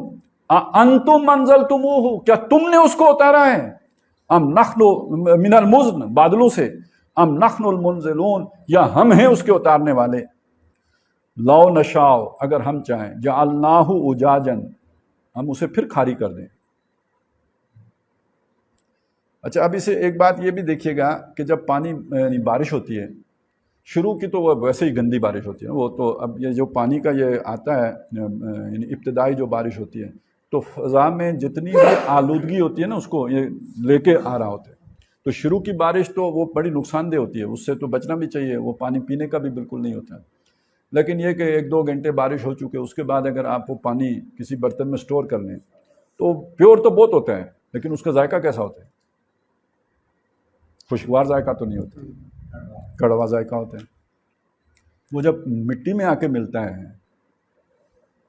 اانتم انزلتموہ، کیا تم نے اس کو اتارا ہے، ام نحن من المزن، بادلوں سے، ام نحن المنزلون، یا ہم ہیں اس کے اتارنے والے۔ لو نشاء، اگر ہم چاہیں، جعلناہ اجاجا، ہم اسے پھر کھاری کر دیں۔ اچھا اب اسے ایک بات یہ بھی دیکھیے گا کہ جب پانی یعنی بارش ہوتی ہے شروع کی تو وہ ویسے ہی گندی بارش ہوتی ہے، وہ تو اب یہ جو پانی کا یہ آتا ہے یعنی ابتدائی جو بارش ہوتی ہے تو فضا میں جتنی بھی آلودگی ہوتی ہے نا اس کو یہ لے کے آ رہا ہوتا ہے۔ تو شروع کی بارش تو وہ بڑی نقصان دہ ہوتی ہے، اس سے تو بچنا بھی چاہیے، وہ پانی پینے کا بھی بالکل نہیں ہوتا ہے۔ لیکن یہ کہ 1-2 گھنٹے بارش ہو چکے اس کے بعد اگر آپ وہ پانی کسی برتن میں سٹور کر لیں تو پیور تو بہت ہوتا ہے لیکن اس کا ذائقہ کیسا ہوتا ہے؟ خوشگوار ذائقہ تو نہیں ہوتا، کڑوا ذائقہ ہوتا ہے۔ وہ جب مٹی میں آ کے ملتا ہے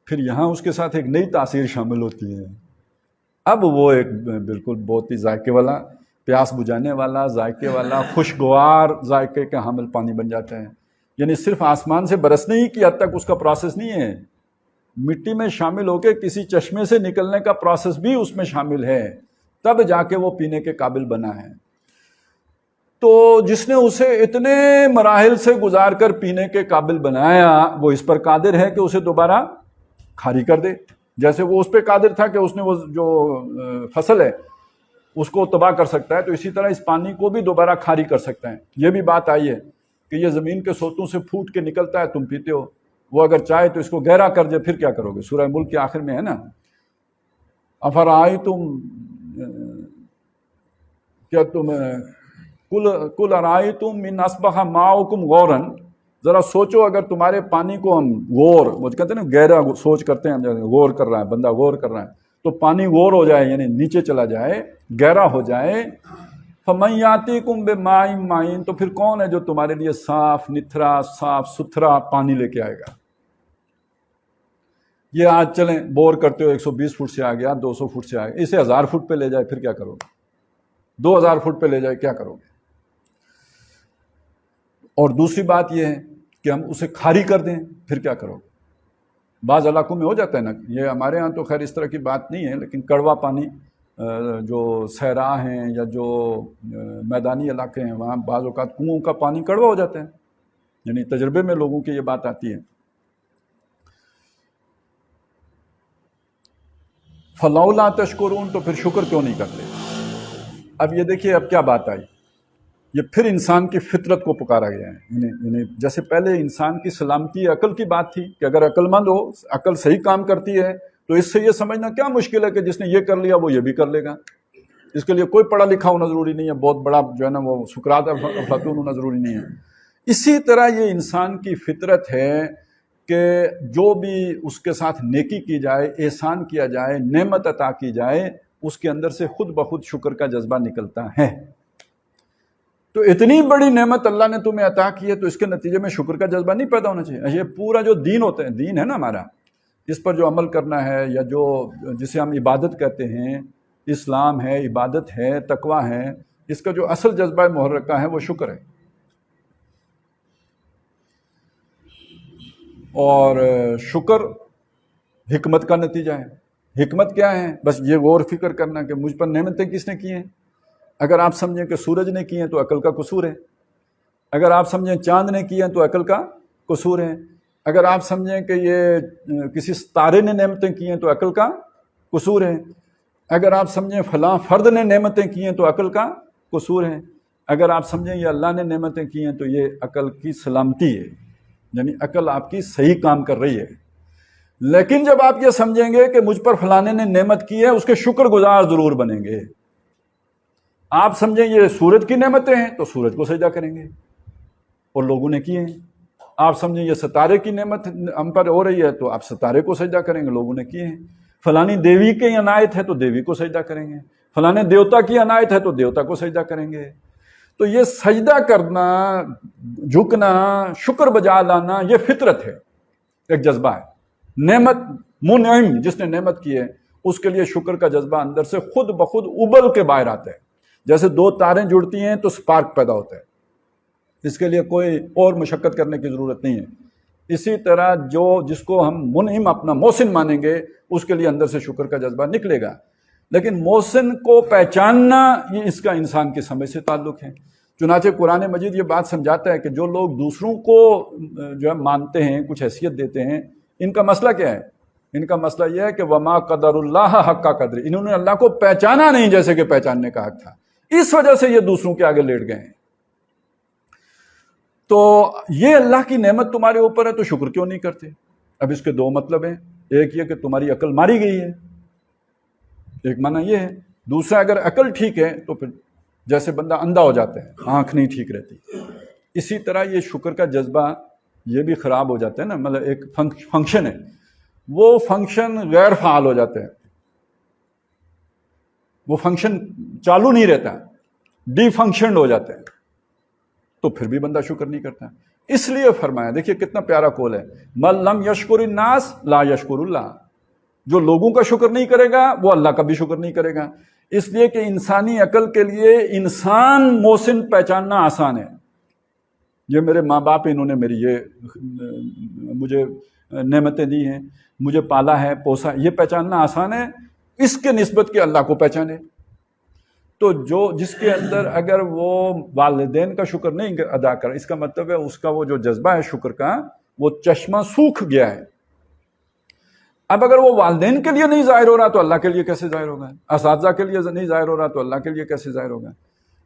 پھر یہاں اس کے ساتھ ایک نئی تاثیر شامل ہوتی ہے، اب وہ ایک بالکل بہت ہی ذائقے والا، پیاس بجھانے والا، ذائقے والا، خوشگوار ذائقے کا حامل پانی بن جاتا ہے۔ یعنی صرف آسمان سے برسنے ہی کی حد تک اس کا پروسیس نہیں ہے، مٹی میں شامل ہو کے کسی چشمے سے نکلنے کا پروسیس بھی اس میں شامل ہے، تب جا کے وہ پینے کے قابل بنا ہے۔ تو جس نے اسے اتنے مراحل سے گزار کر پینے کے قابل بنایا وہ اس پر قادر ہے کہ اسے دوبارہ کھاری کر دے، جیسے وہ اس پہ قادر تھا کہ اس نے وہ جو فصل ہے اس کو تباہ کر سکتا ہے، تو اسی طرح اس پانی کو بھی دوبارہ کھاری کر سکتا ہے۔ یہ بھی بات آئی ہے کہ یہ زمین کے سوتوں سے پھوٹ کے نکلتا ہے، تم پیتے ہو، وہ اگر چاہے تو اس کو گہرا کر دے پھر کیا کرو گے؟ سورہ ملک کے آخر میں ہے نا، افرأیتم، کیا تم کل ارائیتم ان اصبح ماؤکم غورا، ذرا سوچو اگر تمہارے پانی کو ہم غور، وہ کہتے ہیں نا گہرا سوچ کرتے ہیں، غور کر رہا ہے بندہ، غور کر رہا ہے، تو پانی غور ہو جائے یعنی نیچے چلا جائے، گہرا ہو جائے، فَمَن يَأْتِيكُم بِمَاءٍ مَّعِينٍ، تو پھر کون ہے جو تمہارے لیے صاف نتھرا صاف ستھرا پانی لے کے آئے گا؟ یہ آج چلیں بور کرتے ہو 120 فٹ سے آ گیا، 200 فٹ سے آ گیا، اسے 1000 فٹ پہ لے جائے پھر کیا کرو گے؟ 2000 فٹ پہ لے جائے کیا کرو گے؟ اور دوسری بات یہ ہے کہ ہم اسے کھاری کر دیں پھر کیا کرو گے؟ بعض علاقوں میں ہو جاتا ہے نا، یہ ہمارے ہاں تو خیر اس طرح کی بات نہیں ہے، لیکن کڑوا پانی جو صحرا ہیں یا جو میدانی علاقے ہیں وہاں بعض اوقات کنوؤں کا پانی کڑوا ہو جاتا ہے، یعنی تجربے میں لوگوں کی یہ بات آتی ہے۔ فلولا تشکرون، تو پھر شکر کیوں نہیں کرتے؟ اب یہ دیکھیے اب کیا بات آئی، یہ پھر انسان کی فطرت کو پکارا گیا ہے، یعنی جیسے پہلے انسان کی سلامتی عقل کی بات تھی کہ اگر عقل مند ہو، عقل صحیح کام کرتی ہے تو اس سے یہ سمجھنا کیا مشکل ہے کہ جس نے یہ کر لیا وہ یہ بھی کر لے گا، اس کے لیے کوئی پڑھا لکھا ہونا ضروری نہیں ہے، بہت بڑا جو ہے نا وہ سقراط افلاطون ہونا ضروری نہیں ہے۔ اسی طرح یہ انسان کی فطرت ہے کہ جو بھی اس کے ساتھ نیکی کی جائے، احسان کیا جائے، نعمت عطا کی جائے، اس کے اندر سے خود بخود شکر کا جذبہ نکلتا ہے۔ تو اتنی بڑی نعمت اللہ نے تمہیں عطا کی ہے تو اس کے نتیجے میں شکر کا جذبہ نہیں پیدا ہونا چاہیے؟ یہ پورا جو دین ہوتا ہے، دین ہے نا ہمارا، اس پر جو عمل کرنا ہے یا جو جسے ہم عبادت کہتے ہیں، اسلام ہے، عبادت ہے، تقوی ہے، اس کا جو اصل جذبہ محرکہ ہے وہ شکر ہے۔ اور شکر حکمت کا نتیجہ ہے۔ حکمت کیا ہے؟ بس یہ غور فکر کرنا کہ مجھ پر نعمتیں کس نے کی ہیں۔ اگر آپ سمجھیں کہ سورج نے کی ہیں تو عقل کا قصور ہے، اگر آپ سمجھیں چاند نے کی ہیں تو عقل کا قصور ہے، اگر آپ سمجھیں کہ یہ کسی ستارے نے نعمتیں کی ہیں تو عقل کا قصور ہے، اگر آپ سمجھیں فلاں فرد نے نعمتیں کی ہیں تو عقل کا قصور ہے، اگر آپ سمجھیں یہ اللہ نے نعمتیں کی ہیں تو یہ عقل کی سلامتی ہے، یعنی عقل آپ کی صحیح کام کر رہی ہے۔ لیکن جب آپ یہ سمجھیں گے کہ مجھ پر فلانے نے نعمت کی ہے، اس کے شکر گزار ضرور بنیں گے۔ آپ سمجھیں یہ سورج کی نعمتیں ہیں تو سورج کو سجدہ کریں گے، اور لوگوں نے کیے ہیں، آپ سمجھیں یہ ستارے کی نعمت ہم پر ہو رہی ہے تو آپ ستارے کو سجدہ کریں گے، لوگوں نے کیے ہیں۔ فلانی دیوی کی عنایت ہے تو دیوی کو سجدہ کریں گے، فلانے دیوتا کی عنایت ہے تو دیوتا کو سجدہ کریں گے۔ تو یہ سجدہ کرنا، جھکنا، شکر بجا لانا، یہ فطرت ہے، ایک جذبہ ہے۔ نعمت منعم جس نے نعمت کی ہے اس کے لیے شکر کا جذبہ اندر سے خود بخود ابل کے باہر آتا ہے۔ جیسے دو تاریں جڑتی ہیں تو سپارک پیدا ہوتا ہے، اس کے لیے کوئی اور مشقت کرنے کی ضرورت نہیں ہے۔ اسی طرح جس کو ہم منعم اپنا محسن مانیں گے اس کے لیے اندر سے شکر کا جذبہ نکلے گا۔ لیکن محسن کو پہچاننا یہ اس کا انسان کی سمجھ سے تعلق ہے۔ چنانچہ قرآن مجید یہ بات سمجھاتا ہے کہ جو لوگ دوسروں کو جو ہے مانتے ہیں، کچھ حیثیت دیتے ہیں، ان کا مسئلہ کیا ہے؟ ان کا مسئلہ یہ ہے کہ وما قدر اللہ حق کا قدر، انہوں نے اللہ کو پہچانا نہیں جیسے کہ پہچاننے کا حق تھا، اس وجہ سے یہ دوسروں کے آگے لیٹ گئے ہیں۔ تو یہ اللہ کی نعمت تمہارے اوپر ہے تو شکر کیوں نہیں کرتے؟ اب اس کے دو مطلب ہیں، ایک یہ کہ تمہاری عقل ماری گئی ہے، ایک معنی یہ ہے، دوسرا اگر عقل ٹھیک ہے تو پھر جیسے بندہ اندھا ہو جاتا ہے، آنکھ نہیں ٹھیک رہتی، اسی طرح یہ شکر کا جذبہ یہ بھی خراب ہو جاتا ہے نا، مطلب ایک فنکشن ہے، وہ فنکشن غیر فعال ہو جاتا ہے، وہ فنکشن چالو نہیں رہتا، ڈی فنکشنڈ ہو جاتا ہے، تو پھر بھی بندہ شکر نہیں کرتا۔ اس لیے فرمایا، دیکھیے کتنا پیارا قول ہے، من لم یشکر الناس لا یشکر اللہ، جو لوگوں کا شکر نہیں کرے گا وہ اللہ کا بھی شکر نہیں کرے گا۔ اس لیے کہ انسانی عقل کے لیے انسان محسن پہچاننا آسان ہے، یہ میرے ماں باپ انہوں نے مجھے نعمتیں دی ہیں، مجھے پالا ہے، پوسا، یہ پہچاننا آسان ہے، اس کے نسبت کے اللہ کو پہچانے۔ تو جس کے اندر اگر وہ والدین کا شکر نہیں ادا کر، اس کا مطلب ہے اس کا وہ جو جذبہ ہے شکر کا وہ چشمہ سوکھ گیا ہے۔ اب اگر وہ والدین کے لیے نہیں ظاہر ہو رہا تو اللہ کے لیے کیسے ظاہر ہوگا؟ اساتذہ کے لیے نہیں ظاہر ہو رہا تو اللہ کے لیے کیسے ظاہر ہوگا؟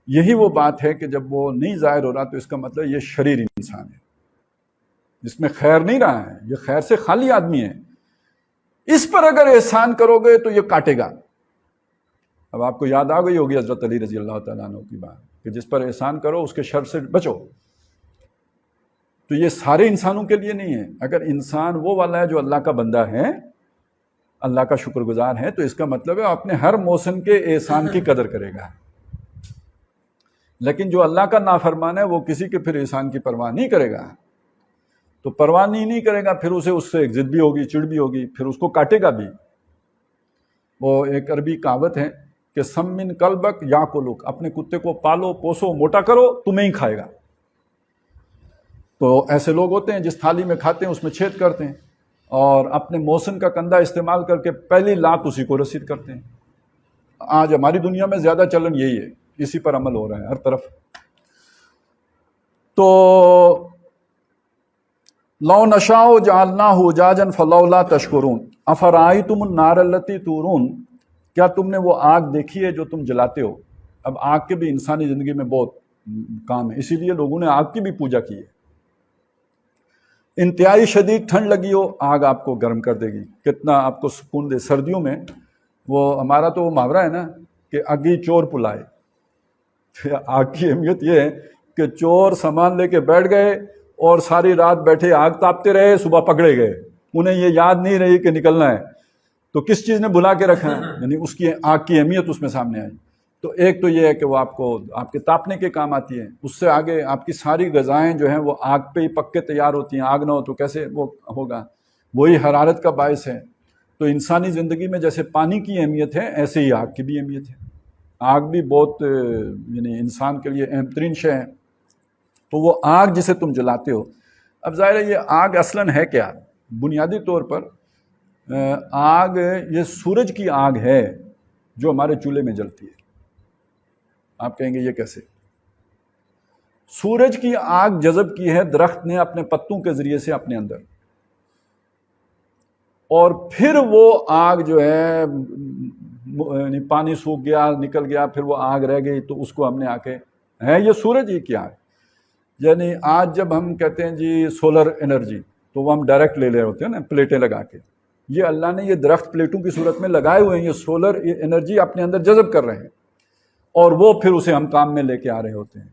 یہی وہ بات ہے کہ جب وہ نہیں ظاہر ہو رہا تو اس کا مطلب یہ شریر انسان ہے، اس میں خیر نہیں رہا ہے، یہ خیر سے خالی آدمی ہے۔ اس پر اگر احسان کرو گے تو یہ کاٹے گا۔ اب آپ کو یاد آ گئی ہوگی حضرت علی رضی اللہ تعالیٰ عنہ کی بات کہ جس پر احسان کرو اس کے شر سے بچو۔ تو یہ سارے انسانوں کے لیے نہیں ہے، اگر انسان وہ والا ہے جو اللہ کا بندہ ہے، اللہ کا شکر گزار ہے، تو اس کا مطلب ہے اپنے ہر محسن کے احسان کی قدر کرے گا۔ لیکن جو اللہ کا نافرمان ہے وہ کسی کے پھر احسان کی پرواہ نہیں کرے گا، تو پرواہ نہیں کرے گا، پھر اسے اس سے ایک ضد بھی ہوگی، چڑ بھی ہوگی، پھر اس کو کاٹے گا بھی۔ وہ ایک عربی کہاوت ہے کہ سمن کلبک یا کلک، اپنے کتے کو پالو پوسو موٹا کرو تمہیں ہی کھائے گا۔ تو ایسے لوگ ہوتے ہیں جس تھالی میں کھاتے ہیں اس میں چھید کرتے ہیں اور اپنے محسن کا کندھا استعمال کر کے پہلی لات اسی کو رسید کرتے ہیں۔ آج ہماری دنیا میں زیادہ چلن یہی ہے، اسی پر عمل ہو رہا ہے ہر طرف۔ تو لو نشاء جعلناہ اجاجا فلولا تشکرون افرأیتم النار التی تورون، کیا تم نے وہ آگ دیکھی ہے جو تم جلاتے ہو؟ اب آگ کے بھی انسانی زندگی میں بہت کام ہے، اسی لیے لوگوں نے آگ کی بھی پوجا کی ہے۔ انتہائی شدید ٹھنڈ لگی ہو، آگ آپ کو گرم کر دے گی، کتنا آپ کو سکون دے۔ سردیوں میں وہ ہمارا تو وہ محاورہ ہے نا کہ اگی چور پلائے۔ آگ کی اہمیت یہ ہے کہ چور سامان لے کے بیٹھ گئے اور ساری رات بیٹھے آگ تاپتے رہے، صبح پکڑے گئے، انہیں یہ یاد نہیں رہی کہ نکلنا ہے، تو کس چیز نے بلا کے رکھا ہے؟ یعنی اس کی آگ کی اہمیت اس میں سامنے آئی۔ تو ایک تو یہ ہے کہ وہ آپ کو آپ کے تاپنے کے کام آتی ہے، اس سے آگے آپ کی ساری غذائیں جو ہیں وہ آگ پہ ہی پک کے تیار ہوتی ہیں، آگ نہ ہو تو کیسے وہ ہوگا؟ وہی حرارت کا باعث ہے۔ تو انسانی زندگی میں جیسے پانی کی اہمیت ہے ایسے ہی آگ کی بھی اہمیت ہے۔ آگ بھی بہت یعنی انسان کے لیے اہم ترین شے ہے۔ تو وہ آگ جسے تم جلاتے ہو، اب ظاہر ہے یہ آگ اصلاً ہے کیا؟ بنیادی طور پر آگ یہ سورج کی آگ ہے جو ہمارے چولہے میں جلتی ہے۔ آپ کہیں گے یہ کیسے؟ سورج کی آگ جذب کی ہے درخت نے اپنے پتوں کے ذریعے سے اپنے اندر، اور پھر وہ آگ جو ہے یعنی پانی سوکھ گیا نکل گیا، پھر وہ آگ رہ گئی، تو اس کو ہم نے آ کے ہے یہ سورج ہی کی آگ۔ یعنی آج جب ہم کہتے ہیں جی سولر انرجی، تو وہ ہم ڈائریکٹ لے رہے ہوتے ہیں نا پلیٹیں لگا کے، یہ اللہ نے یہ درخت پلیٹوں کی صورت میں لگائے ہوئے ہیں، یہ سولر انرجی اپنے اندر جذب کر رہے ہیں اور وہ پھر اسے ہم کام میں لے کے آ رہے ہوتے ہیں۔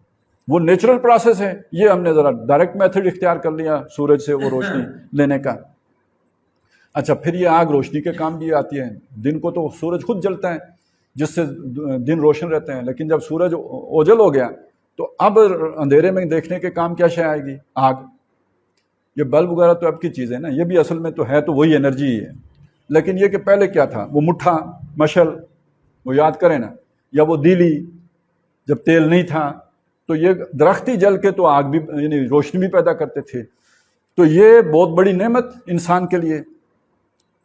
وہ نیچرل پروسیس ہے. یہ ہم نے ذرا ڈائریکٹ میتھڈ اختیار کر لیا سورج سے وہ روشنی لینے کا. اچھا پھر یہ آگ روشنی کے کام بھی آتی ہے. دن کو تو سورج خود جلتا ہے جس سے دن روشن رہتے ہیں، لیکن جب سورج اوجل ہو گیا تو اب اندھیرے میں دیکھنے کے کام کیا شے آئے گی؟ آگ. یہ بلب وغیرہ تو اب کی چیز ہے نا، یہ بھی اصل میں تو ہے تو وہی انرجی ہی ہے، لیکن یہ کہ پہلے کیا تھا؟ وہ مٹھا، مشل، وہ یاد کریں نا، یا وہ دیلی جب تیل نہیں تھا تو یہ درختی جل کے تو آگ بھی یعنی روشنی بھی پیدا کرتے تھے. تو یہ بہت بڑی نعمت انسان کے لیے.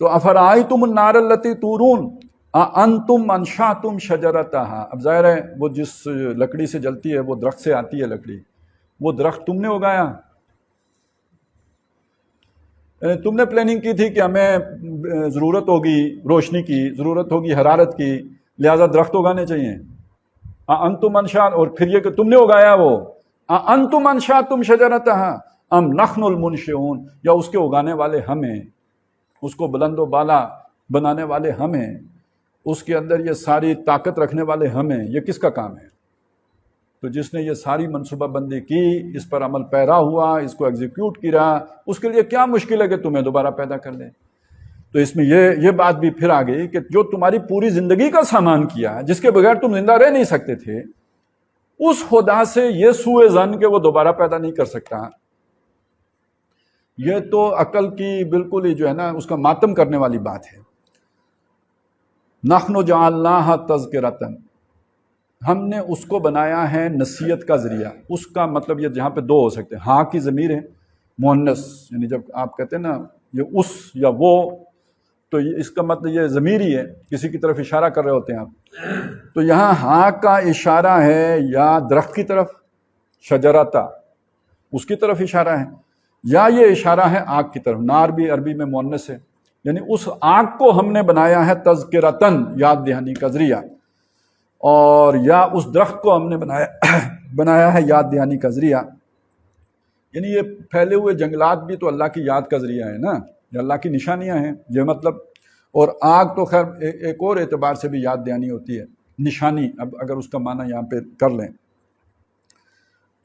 تو افرائیتم النار التی تورون اانتم انشاتم شجرتہا. اب ظاہر ہے وہ جس لکڑی سے جلتی ہے وہ درخت سے آتی ہے لکڑی، وہ درخت تم نے اگایا. تم نے پلاننگ کی تھی کہ ہمیں ضرورت ہوگی روشنی کی، ضرورت ہوگی حرارت کی، لہذا درخت اگانے چاہیے. انتم انشات، اور پھر یہ کہ تم نے اگایا وہ. انتم انشاتم شجرتہا ام نحن المنشئون، یا اس کے اگانے والے ہم ہیں، اس کو بلند و بالا بنانے والے ہم ہیں، اس کے اندر یہ ساری طاقت رکھنے والے ہم ہیں. یہ کس کا کام ہے؟ تو جس نے یہ ساری منصوبہ بندی کی، اس پر عمل پیرا ہوا، اس کو ایگزیکیوٹ کیا، اس کے لیے کیا مشکل ہے کہ تمہیں دوبارہ پیدا کر لے. تو اس میں یہ بات بھی پھر آ گئی کہ جو تمہاری پوری زندگی کا سامان کیا، جس کے بغیر تم زندہ رہ نہیں سکتے تھے، اس خدا سے یہ سوء ظن کہ وہ دوبارہ پیدا نہیں کر سکتا، یہ تو عقل کی بالکل ہی جو ہے نا اس کا ماتم کرنے والی بات ہے. نحن جعلناها تذکرۃ، ہم نے اس کو بنایا ہے نصیحت کا ذریعہ. اس کا مطلب یہ جہاں پہ دو ہو سکتے ہیں، ہاں کی ضمیر ہے مؤنث، یعنی جب آپ کہتے ہیں نا یہ اس یا وہ، تو اس کا مطلب یہ ضمیر ہی ہے، کسی کی طرف اشارہ کر رہے ہوتے ہیں آپ. تو یہاں ہاں کا اشارہ ہے یا درخت کی طرف، شجرتا اس کی طرف اشارہ ہے، یا یہ اشارہ ہے آگ کی طرف. نار بھی عربی میں مؤنث ہے، یعنی اس آگ کو ہم نے بنایا ہے تذکرتن، یاد دہانی کا ذریعہ، اور یا اس درخت کو ہم نے بنایا ہے یاد دہانی کا ذریعہ. یعنی یہ پھیلے ہوئے جنگلات بھی تو اللہ کی یاد کا ذریعہ ہے نا، یہ اللہ کی نشانیاں ہیں یہ مطلب. اور آگ تو خیر ایک اور اعتبار سے بھی یاد دہانی ہوتی ہے، نشانی. اب اگر اس کا معنی یہاں پہ کر لیں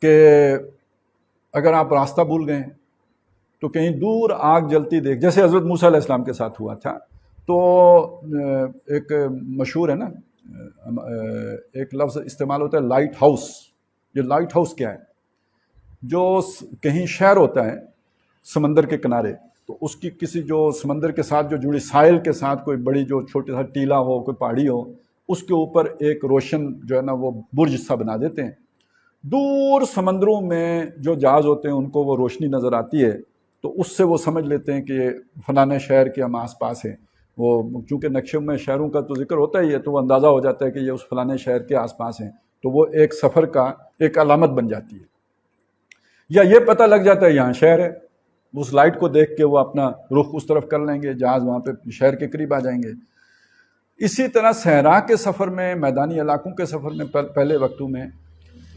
کہ اگر آپ راستہ بھول گئے تو کہیں دور آگ جلتی دیکھ، جیسے حضرت موسیٰ علیہ السلام کے ساتھ ہوا تھا. تو ایک مشہور ہے نا، ایک لفظ استعمال ہوتا ہے لائٹ ہاؤس. یہ لائٹ ہاؤس کیا ہے؟ جو کہیں شہر ہوتا ہے سمندر کے کنارے، تو اس کی کسی جو سمندر کے ساتھ جو جڑی ساحل کے ساتھ کوئی بڑی جو چھوٹی سا ٹیلا ہو، کوئی پہاڑی ہو، اس کے اوپر ایک روشن جو ہے نا وہ برج سا بنا دیتے ہیں. دور سمندروں میں جو جہاز ہوتے ہیں ان کو وہ روشنی نظر آتی ہے، تو اس سے وہ سمجھ لیتے ہیں کہ فلانے شہر کے ہم آس پاس ہیں. وہ چونکہ نقشے میں شہروں کا تو ذکر ہوتا ہی ہے تو وہ اندازہ ہو جاتا ہے کہ یہ اس فلانے شہر کے آس پاس ہیں، تو وہ ایک سفر کا ایک علامت بن جاتی ہے. یا یہ پتہ لگ جاتا ہے یہاں شہر ہے، اس لائٹ کو دیکھ کے وہ اپنا رخ اس طرف کر لیں گے، جہاز وہاں پہ شہر کے قریب آ جائیں گے. اسی طرح صحرا کے سفر میں، میدانی علاقوں کے سفر میں پہلے وقتوں میں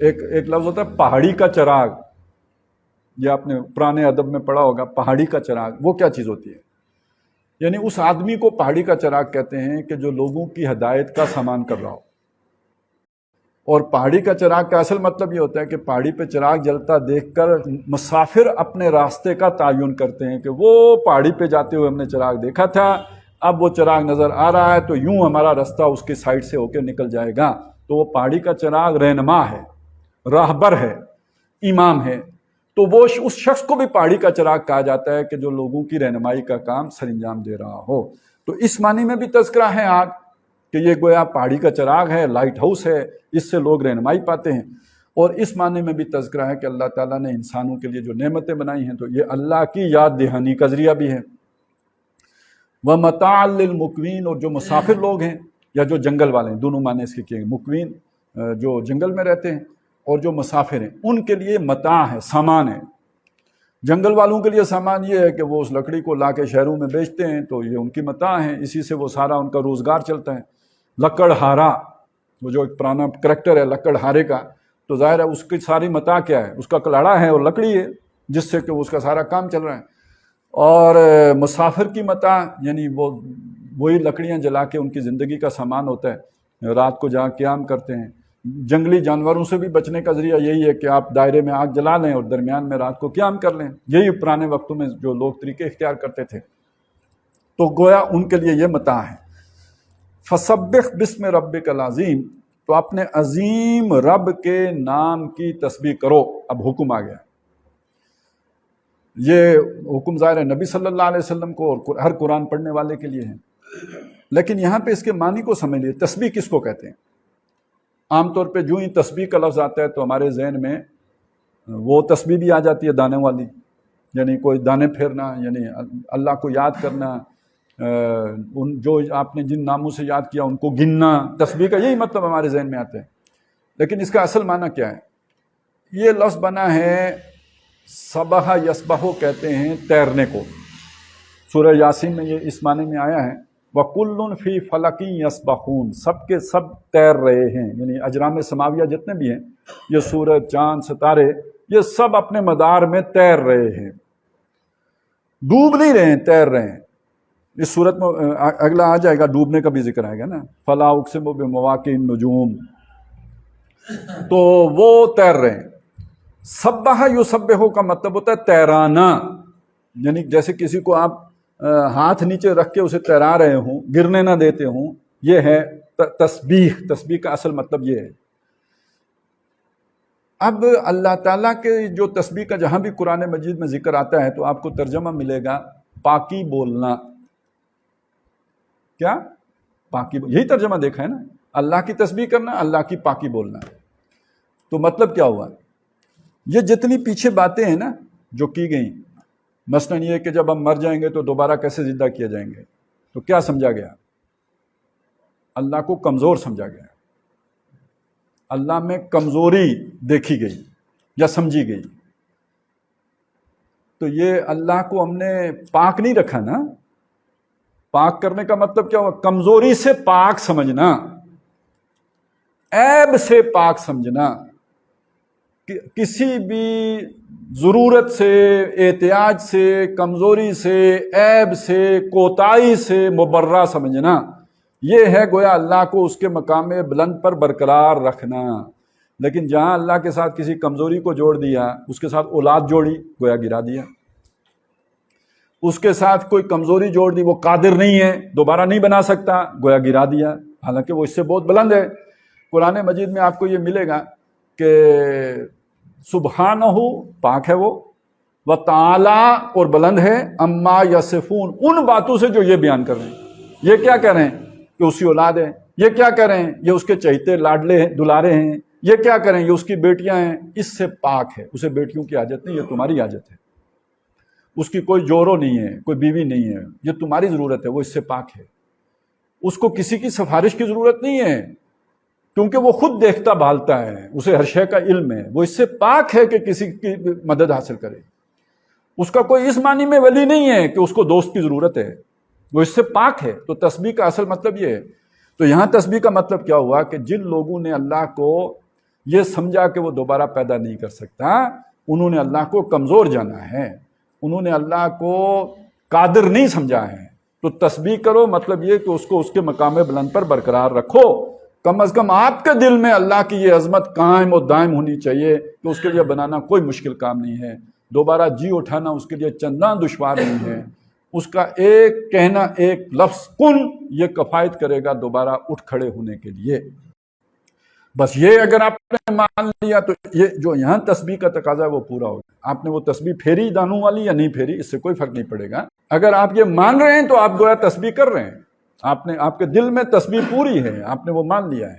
ایک لفظ ہوتا ہے پہاڑی کا چراغ. یہ آپ نے پرانے ادب میں پڑھا ہوگا، پہاڑی کا چراغ. وہ کیا چیز ہوتی ہے؟ یعنی اس آدمی کو پہاڑی کا چراغ کہتے ہیں کہ جو لوگوں کی ہدایت کا سامان کر رہا ہو. اور پہاڑی کا چراغ کا اصل مطلب یہ ہوتا ہے کہ پہاڑی پہ چراغ جلتا دیکھ کر مسافر اپنے راستے کا تعین کرتے ہیں کہ وہ پہاڑی پہ جاتے ہوئے ہم نے چراغ دیکھا تھا، اب وہ چراغ نظر آ رہا ہے تو یوں ہمارا راستہ اس کے سائڈ سے ہو کے نکل جائے گا. تو وہ پہاڑی کا چراغ رہنما ہے، راہبر ہے، امام ہے. تو وہ اس شخص کو بھی پہاڑی کا چراغ کہا جاتا ہے کہ جو لوگوں کی رہنمائی کا کام سر انجام دے رہا ہو. تو اس معنی میں بھی تذکرہ ہے آگ کہ یہ گویا پہاڑی کا چراغ ہے، لائٹ ہاؤس ہے، اس سے لوگ رہنمائی پاتے ہیں. اور اس معنی میں بھی تذکرہ ہے کہ اللہ تعالیٰ نے انسانوں کے لیے جو نعمتیں بنائی ہیں تو یہ اللہ کی یاد دہانی کا ذریعہ بھی ہے. وَمَتَاعًا لِلْمُقْوِينَ، اور جو مسافر لوگ ہیں یا جو جنگل والے ہیں، دونوں معنی اس کے کیے ہیں. مقوین جو جنگل میں رہتے ہیں اور جو مسافر ہیں ان کے لیے متاع ہے، سامان ہے. جنگل والوں کے لیے سامان یہ ہے کہ وہ اس لکڑی کو لا کے شہروں میں بیچتے ہیں تو یہ ان کی متاع ہے، اسی سے وہ سارا ان کا روزگار چلتا ہے. لکڑ ہارا، وہ جو ایک پرانا کریکٹر ہے لکڑ ہارے کا، تو ظاہر ہے اس کی ساری متاع کیا ہے؟ اس کا کلاڑا ہے اور لکڑی ہے جس سے کہ اس کا سارا کام چل رہا ہے. اور مسافر کی متاع یعنی وہی لکڑیاں جلا کے ان کی زندگی کا سامان ہوتا ہے، رات کو جہاں قیام کرتے ہیں جنگلی جانوروں سے بھی بچنے کا ذریعہ یہی ہے کہ آپ دائرے میں آگ جلا لیں اور درمیان میں رات کو قیام کر لیں. یہی پرانے وقتوں میں جو لوگ طریقے اختیار کرتے تھے. تو گویا ان کے لیے یہ متاع ہے. فسبح بسم ربک العظیم، تو اپنے عظیم رب کے نام کی تسبیح کرو. اب حکم آ گیا. یہ حکم ظاہر ہے نبی صلی اللہ علیہ وسلم کو اور ہر قرآن پڑھنے والے کے لیے ہے. لیکن یہاں پہ اس کے معنی کو سمجھ لیے. تسبیح کس کو کہتے ہیں؟ عام طور پہ جو ہی تسبیح کا لفظ آتا ہے تو ہمارے ذہن میں وہ تسبیح بھی آ جاتی ہے دانے والی، یعنی کوئی دانے پھیرنا، یعنی اللہ کو یاد کرنا، ان جو آپ نے جن ناموں سے یاد کیا ان کو گننا. تسبیح کا یہی مطلب ہمارے ذہن میں آتا ہے. لیکن اس کا اصل معنی کیا ہے؟ یہ لفظ بنا ہے سبح یسبح کہتے ہیں تیرنے کو. سورہ یاسین میں یہ اس معنی میں آیا ہے وَكُلٌّ فِي فَلَكٍ يَسْبَحُونَ، سب کے سب تیر رہے ہیں. یعنی اجرام سماویہ جتنے بھی ہیں، یہ سورج، چاند، ستارے، یہ سب اپنے مدار میں تیر رہے ہیں. ڈوب نہیں رہے ہیں، تیر رہے ہیں. اس صورت میں اگلا آ جائے گا، ڈوبنے کا بھی ذکر آئے گا نا. فَلَا أُقْسِمُ بِمَوَاقِعِ النُّجُومِ، تو وہ تیر رہے ہیں. سبح یسبح کا مطلب ہوتا ہے تیرانا، یعنی جیسے کسی کو آپ ہاتھ نیچے رکھ کے اسے تیرا رہے ہوں، گرنے نہ دیتے ہوں. یہ ہے تسبیح. تسبیح کا اصل مطلب یہ ہے. اب اللہ تعالیٰ کے جو تسبیح کا جہاں بھی قرآن مجید میں ذکر آتا ہے تو آپ کو ترجمہ ملے گا پاکی بولنا. کیا؟ پاکی یہی ترجمہ دیکھا ہے نا، اللہ کی تسبیح کرنا، اللہ کی پاکی بولنا. تو مطلب کیا ہوا؟ یہ جتنی پیچھے باتیں ہیں نا جو کی گئیں، مثلاً یہ کہ جب ہم مر جائیں گے تو دوبارہ کیسے زندہ کیے جائیں گے، تو کیا سمجھا گیا؟ اللہ کو کمزور سمجھا گیا. اللہ میں کمزوری دیکھی گئی یا سمجھی گئی. تو یہ اللہ کو ہم نے پاک نہیں رکھا نا. پاک کرنے کا مطلب کیا ہوا؟ کمزوری سے پاک سمجھنا، عیب سے پاک سمجھنا، کسی بھی ضرورت سے، احتیاج سے، کمزوری سے، عیب سے، کوتاہی سے مبرہ سمجھنا. یہ ہے گویا اللہ کو اس کے مقام بلند پر برقرار رکھنا. لیکن جہاں اللہ کے ساتھ کسی کمزوری کو جوڑ دیا، اس کے ساتھ اولاد جوڑی، گویا گرا دیا. اس کے ساتھ کوئی کمزوری جوڑ دی، وہ قادر نہیں ہے، دوبارہ نہیں بنا سکتا، گویا گرا دیا، حالانکہ وہ اس سے بہت بلند ہے. قرآن مجید میں آپ کو یہ ملے گا کہ سبحانہ، پاک ہے وہ، وتعالی، اور بلند ہے، اما یصفون، ان باتوں سے جو یہ بیان کر رہے ہیں. یہ کیا کہہ رہے ہیں؟ کہ اس کی اولاد ہے. یہ کیا کہہ رہے ہیں؟ یہ اس کے چہیتے لاڈلے ہیں، دلارے ہیں. یہ کیا کہہ رہے ہیں؟ یہ اس کی بیٹیاں ہیں. اس سے پاک ہے. اسے بیٹیوں کی حاجت نہیں، یہ تمہاری حاجت ہے. اس کی کوئی جورو نہیں ہے، کوئی بیوی نہیں ہے، یہ تمہاری ضرورت ہے، وہ اس سے پاک ہے. اس کو کسی کی سفارش کی ضرورت نہیں ہے، کیونکہ وہ خود دیکھتا بھالتا ہے، اسے ہر شے کا علم ہے. وہ اس سے پاک ہے کہ کسی کی مدد حاصل کرے. اس کا کوئی اس معنی میں ولی نہیں ہے کہ اس کو دوست کی ضرورت ہے. وہ اس سے پاک ہے. تو تسبیح کا اصل مطلب یہ ہے. تو یہاں تسبیح کا مطلب کیا ہوا کہ جن لوگوں نے اللہ کو یہ سمجھا کہ وہ دوبارہ پیدا نہیں کر سکتا، انہوں نے اللہ کو کمزور جانا ہے، انہوں نے اللہ کو قادر نہیں سمجھا ہے. تو تسبیح کرو مطلب یہ کہ اس کو اس کے مقام بلند پر برقرار رکھو. کم از کم آپ کے دل میں اللہ کی یہ عظمت قائم و دائم ہونی چاہیے کہ اس کے لیے بنانا کوئی مشکل کام نہیں ہے، دوبارہ جی اٹھانا اس کے لیے چنداں دشوار نہیں ہے. اس کا ایک کہنا، ایک لفظ کن، یہ کفایت کرے گا دوبارہ اٹھ کھڑے ہونے کے لیے. بس یہ اگر آپ نے مان لیا تو یہ جو یہاں تسبیح کا تقاضا ہے وہ پورا ہوگا. آپ نے وہ تسبیح پھیری دانوں والی یا نہیں پھیری، اس سے کوئی فرق نہیں پڑے گا. اگر آپ یہ مان رہے ہیں تو آپ گویا تسبیح کر رہے ہیں. آپ کے دل میں تسبیح پوری ہے، آپ نے وہ مان لیا ہے.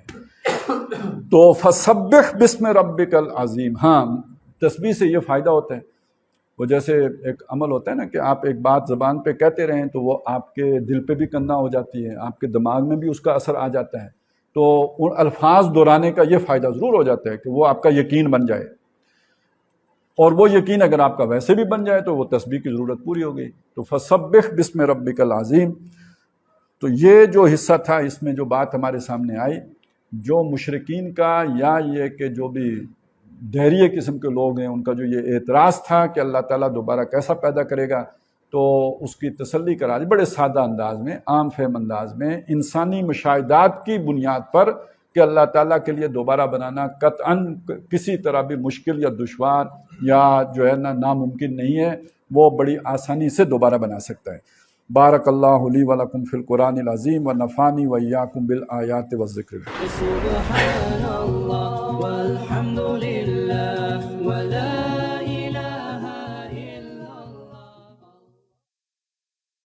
تو فسبح بسم ربک العظیم. ہاں، تسبیح سے یہ فائدہ ہوتا ہے، وہ جیسے ایک عمل ہوتا ہے نا کہ آپ ایک بات زبان پہ کہتے رہیں تو وہ آپ کے دل پہ بھی کندہ ہو جاتی ہے، آپ کے دماغ میں بھی اس کا اثر آ جاتا ہے. تو ان الفاظ دہرانے کا یہ فائدہ ضرور ہو جاتا ہے کہ وہ آپ کا یقین بن جائے. اور وہ یقین اگر آپ کا ویسے بھی بن جائے تو وہ تسبیح کی ضرورت پوری ہو گئی. تو فسبح بسم ربک العظیم. تو یہ جو حصہ تھا، اس میں جو بات ہمارے سامنے آئی، جو مشرکین کا یا یہ کہ جو بھی دہریے قسم کے لوگ ہیں ان کا جو یہ اعتراض تھا کہ اللہ تعالیٰ دوبارہ کیسا پیدا کرے گا، تو اس کی تسلی کرا دی بڑے سادہ انداز میں، عام فہم انداز میں، انسانی مشاہدات کی بنیاد پر کہ اللہ تعالیٰ کے لیے دوبارہ بنانا قطعاً کسی طرح بھی مشکل یا دشوار یا جو ہے ناممکن نہیں ہے، وہ بڑی آسانی سے دوبارہ بنا سکتا ہے۔ بارک اللہ لی ولکم فی القرآن العظیم ونفعنی وایاکم بالآیات والذکر الحکیم۔ سبحان اللہ والحمد للہ